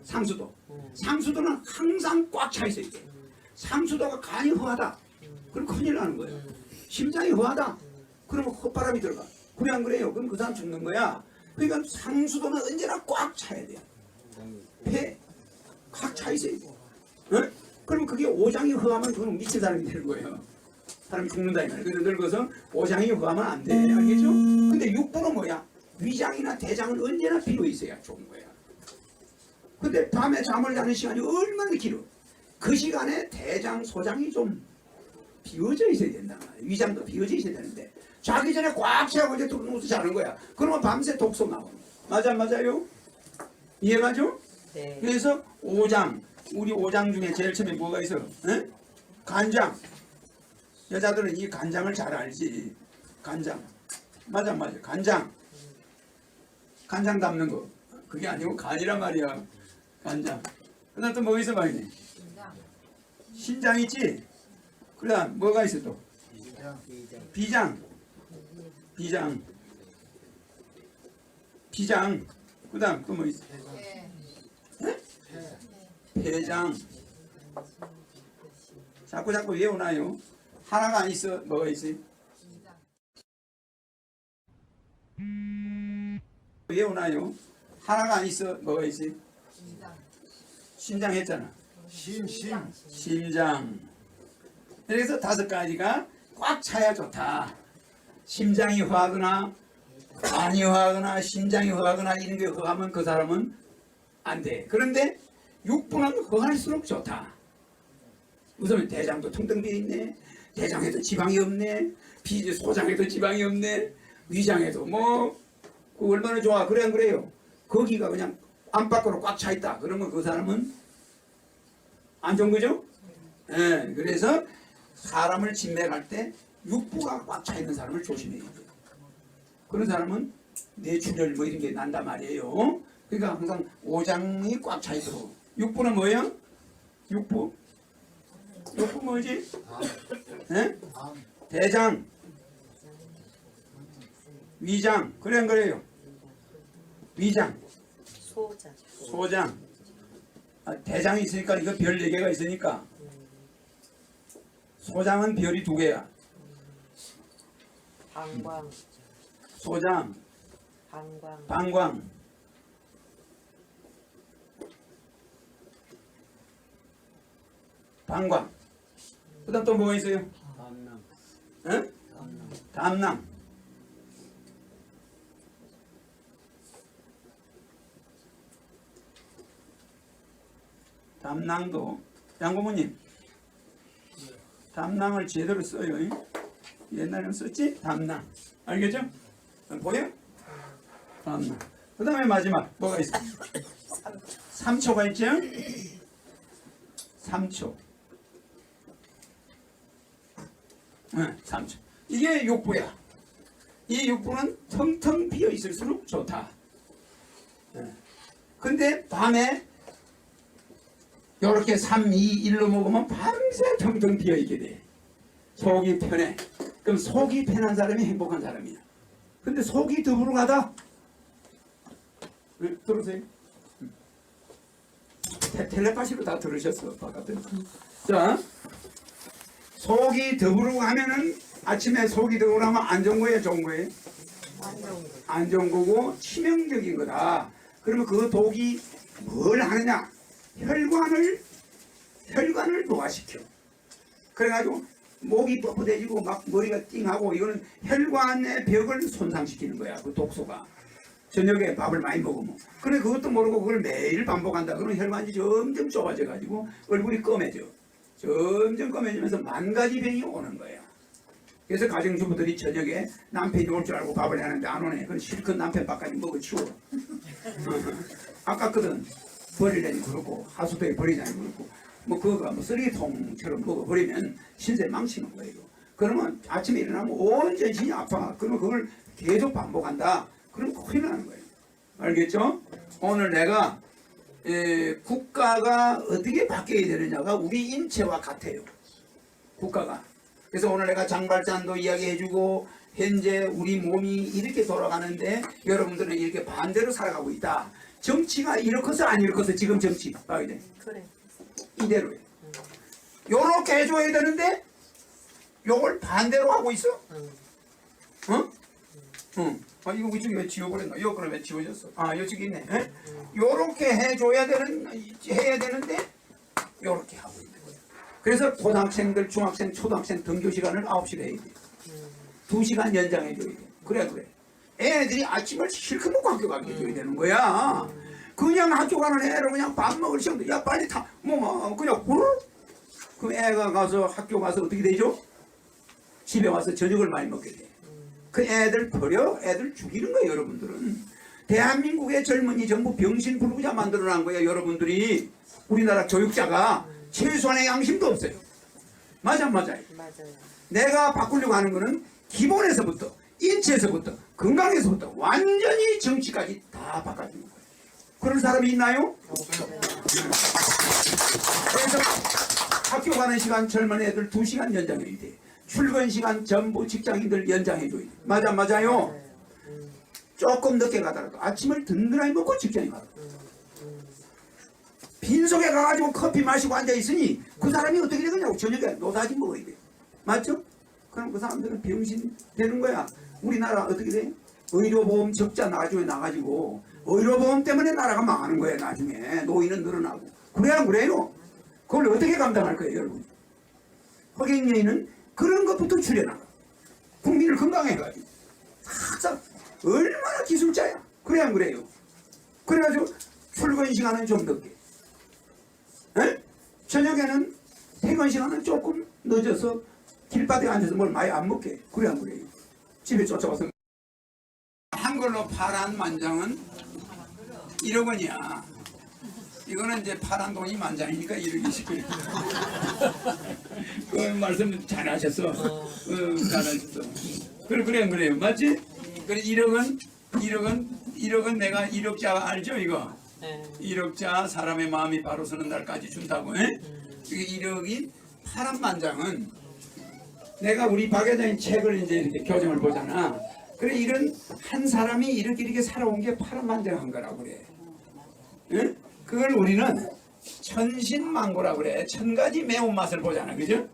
상수도는 항상 꽉 차 있어야 돼. 상수도가 간이 허하다. 그럼 큰일 나는 거예요. 심장이 허하다. 그러면 헛바람이 들어가. 그래 안 그래요? 그럼 그 사람 죽는 거야. 그러니까 상수도는 언제나 꽉 차야 돼요. 폐 꽉 차 있어야 돼. 응? 그럼 그게 5장이 허하면 그건 미친 사람이 되는 거예요. 사람이 죽는다 이 말이에요. 그래서 늙어서 5장이 허하면 안 돼. 알겠죠? 근데 6부는 뭐야? 위장이나 대장은 언제나 비어 있어야 좋은 거야. 근데 밤에 잠을 자는 시간이 얼마나 길어. 그 시간에 대장, 소장이 좀 비어져 있어야 된단 말이야. 위장도 비어져 있어야 되는데 자기 전에 꽉 채우고 이제 누워서 자는 거야. 그러면 밤새 독소 나오는 거야. 맞아요? 이해가죠? 네. 그래서 5장, 우리 5장 중에 제일 처음에 뭐가 있어? 에? 간장. 여자들은 이 간장을 잘 알지. 간장. 맞아. 간장 담는 거. 그게 아니고 간이란 말이야. 간장. 그 다음 또 뭐 있어 봐야지. 신장 있지? 그 다음 뭐가 있어 또? 비장. 그 다음 또 뭐 있어? 폐장. 자꾸 외우나요? 하나가 안 있어. 뭐가 있어요? 외우나요? 하나가 안 있어. 뭐가 있어요? 심장 했잖아. 심장. 그래서 5가지가 꽉 차야 좋다. 심장이 허하거나 간이 허하거나 심장이 허하거나 이런 게 허하면 그 사람은 안 돼. 그런데 6분은 허할수록 좋다. 우선 대장도 텅텅 비어 있네. 대장에도 지방이 없네. 소장에도 지방이 없네. 위장에도 그 얼마나 좋아. 그래 안 그래요? 거기가 그냥 안팎으로 꽉 차 있다. 그러면 그 사람은 안 좋은 거죠? 예, 그래서 사람을 진맥할 때 육부가 꽉 차 있는 사람을 조심해야 돼요. 그런 사람은 뇌출혈 뭐 이런 게 난단 말이에요. 그러니까 항상 오장이 꽉 차 있도록. 육부는 뭐예요? 육부? 육부 뭐지? 예? 대장, 위장, 그래 안 그래요? 위장, 소자. 소장. 대장이 있으니까 이거 별 4개가 있으니까 소장은 별이 2개야. 방광. 소장, 방광. 방광, 방광. 그 다음 또 뭐가 있어요? 담낭. 응? 담낭. 담낭. 담낭도 양고모님 담낭을 제대로 써요. 옛날에는 썼지? 담낭. 알겠죠? 보여? 담낭. 그 다음에 마지막 뭐가 있어? 3초가 있죠? 3초. 응, 3초. 이게 육부야. 이 육부는 텅텅 비어 있을수록 좋다. 근데 밤에 요렇게 3, 2, 1로 먹으면 밤새 텅텅 비어 있게 돼. 속이 편해. 그럼 속이 편한 사람이 행복한 사람이야. 근데 속이 더부룩하다. 들으세요? 텔레파시로 다 들으셨어. 바깥에. 자, 속이 더부룩하면은 아침에 속이 더부룩하면 안 좋은 거예요, 좋은 거예요? 안 좋은 거고 치명적인 거다. 그러면 그 독이 뭘 하느냐? 혈관을 노화시켜. 그래가지고 목이 뻣뻣해지고 막 머리가 띵하고 이거는 혈관의 벽을 손상시키는 거야. 그 독소가. 저녁에 밥을 많이 먹으면. 그래 그것도 모르고 그걸 매일 반복한다. 그러면 혈관이 점점 좁아져 가지고 얼굴이 검해져. 점점 검해지면서 10,000가지 병이 오는 거야. 그래서 가정주부들이 저녁에 남편이 올 줄 알고 밥을 하는데 안 오네. 그건 실컷 남편 밥까지 먹어 치워. 아깝거든. 버리려니 그렇고 하수도에 버리자니 그렇고 뭐 그거가 뭐 쓰레기통처럼 먹어버리면 신세 망치는 거예요. 그러면 아침에 일어나면 온 전신이 아파. 그러면 그걸 계속 반복한다. 그럼 큰일 나는 거예요. 알겠죠? 오늘 내가 국가가 어떻게 바뀌어야 되느냐가 우리 인체와 같아요. 국가가. 그래서 오늘 내가 장발잔도 이야기해주고 현재 우리 몸이 이렇게 돌아가는데 여러분들은 이렇게 반대로 살아가고 있다. 정치가 이렇게서 안 이렇게서 지금 정치 봐야 돼. 그래. 이대로요. 요렇게 해줘야 되는데 요걸 반대로 하고 있어. 어? 응. 아 이거 이쪽에 왜 지워버렸나? 요거는 왜 지워졌어? 아 요쪽에 있네. 에? 요렇게 해줘야 해야 되는데 요렇게 하고 있는 거예요. 그래서 고등학생들, 중학생, 초등학생 등교 시간을 9시에 해야 돼. 2시간 연장해줘야 돼. 그래. 애들이 아침을 실컷 먹고 학교 가게 해줘야 되는 거야. 그냥 학교 가는 애를 그냥 밥 먹을 시간도 야 빨리 타 그냥 후루룩. 그럼 애가 가서 학교 가서 어떻게 되죠? 집에 와서 저녁을 많이 먹게 돼. 그 애들 버려 애들 죽이는 거예요. 여러분들은 대한민국의 젊은이 전부 병신 불구자 만들어놓은 거예요. 여러분들이 우리나라 교육자가 최소한의 양심도 없어요. 맞아요. 맞아요. 내가 바꾸려고 하는 거는 기본에서부터 인체에서부터 건강에서부터 완전히 정치까지 다 바꿔주는 거예요. 그런 사람이 있나요? 그래서 학교 가는 시간 젊은 애들 2시간 연장해야 돼. 출근 시간 전부 직장인들 연장해줘야 돼. 맞아요. 조금 늦게 가더라도 아침을 든든하게 먹고 직장에 가라. 빈속에 가가지고 커피 마시고 앉아있으니 그 사람이 어떻게 되겠냐고. 저녁에 노다지 먹어야 돼. 맞죠? 그럼 그 사람들은 병신 되는 거야. 우리나라 어떻게 돼? 의료보험 적자 나중에 나가지고 의료보험 때문에 나라가 망하는 거예요. 나중에 노인은 늘어나고. 그래요. 그걸 어떻게 감당할 거예요, 여러분? 허경영이는 그런 것부터 줄여나가. 국민을 건강해가지고 항상 얼마나 기술자야. 그래 안 그래요? 그래가지고 출근 시간은 좀 늦게, 저녁에는 퇴근 시간은 조금 늦어서 길바닥에 앉아서 뭘 많이 안 먹게. 그래 안 그래요? 집에 쫓아와서 한글로 파란 만장은 1억 원이야. 이거는 이제 파란 돈이 만장이니까 1억이지. 그 말씀 잘하셨어. 잘하셨어. 그래요. 맞지? 그래 1억은 내가 1억자 알죠 이거? 네. 1억자 사람의 마음이 바로 서는 날까지 준다고. 에? 이게 1억이 파란만장은 내가 우리 박 회장님 책을 이제 이렇게 교정을 보잖아. 그래 이런 한 사람이 이렇게 살아온 게 파란만장한 거라고 그래. 응? 그걸 우리는 천신만고라고 그래. 1000가지 매운맛을 보잖아. 그죠?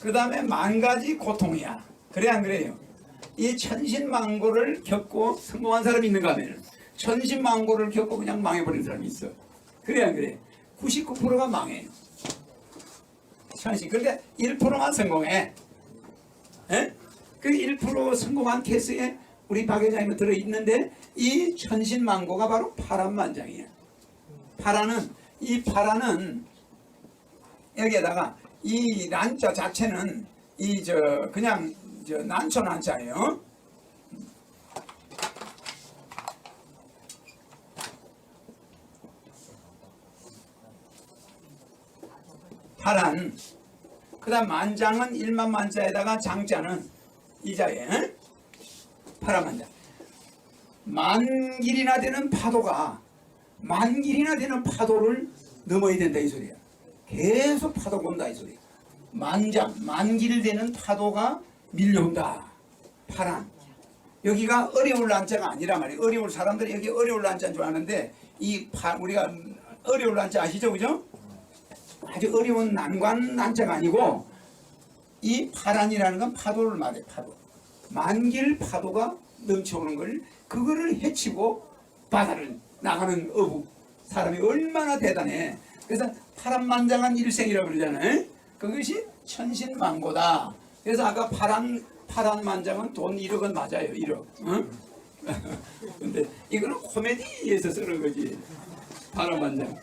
그 다음에 10,000가지 고통이야. 그래 안 그래요? 이 천신만고를 겪고 성공한 사람이 있는가 하면 천신만고를 겪고 그냥 망해버린 사람이 있어. 그래 안 그래? 99%가 망해요. 천신. 그런데 1%만 성공해. 에? 그 1% 성공한 케이스에 우리 박 회장님은 들어있는데 이 천신만고가 바로 파란만장이야. 이 파란은 여기에다가 이 난자 자체는 그냥 난초난자예요. 파란. 그 다음 만장은 1만 만자에다가 장자는 이자에 파란만장. 만길이나 되는 파도를 넘어야 된다 이 소리야. 계속 파도가 온다 이 소리야. 만길 되는 파도가 밀려온다. 파란. 여기가 어려울 난자가 아니라 말이야. 어려울 사람들이 여기 어려울 난자인 줄 아는데 우리가 어려울 난자 아시죠, 그죠? 아주 어려운 난관 난자가 아니고 이 파란이라는 건 파도를 말해. 파도. 만길 파도가 넘쳐오는 걸 그거를 헤치고 바다를 나가는 어부 사람이 얼마나 대단해. 그래서 파란만장한 일생이라고 그러잖아요. 그것이 천신만고다. 그래서 아까 파란만장은 돈 1억은 맞아요. 1억. 응? 근데 이거는 코미디에서 쓰는 거지. 파란만장.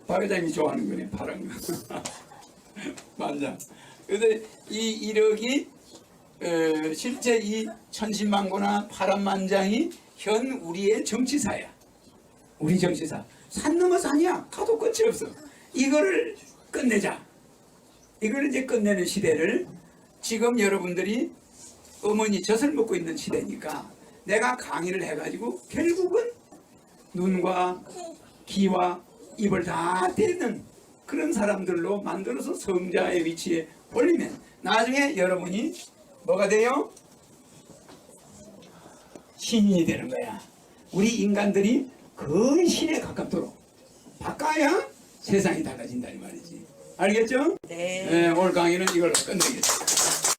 박 회장님이 좋아하는 거네. 파란 거. 만장. 근데 이 1억이 실제 이 천신만고나 파란만장이 현 우리의 정치사야. 우리 정치사. 산 넘어 산이야. 가도 끝이 없어. 이거를 끝내자. 이걸 이제 끝내는 시대를 지금 여러분들이 어머니 젖을 먹고 있는 시대니까 내가 강의를 해가지고 결국은 눈과 귀와 입을 다 떼는 그런 사람들로 만들어서 성자의 위치에 올리면 나중에 여러분이 뭐가 돼요? 신이 되는 거야. 우리 인간들이 거의 신에 가깝도록 바꿔야 세상이 달라진다 이 말이지. 알겠죠? 네. 네, 오늘 강의는 이걸로 끝내겠습니다.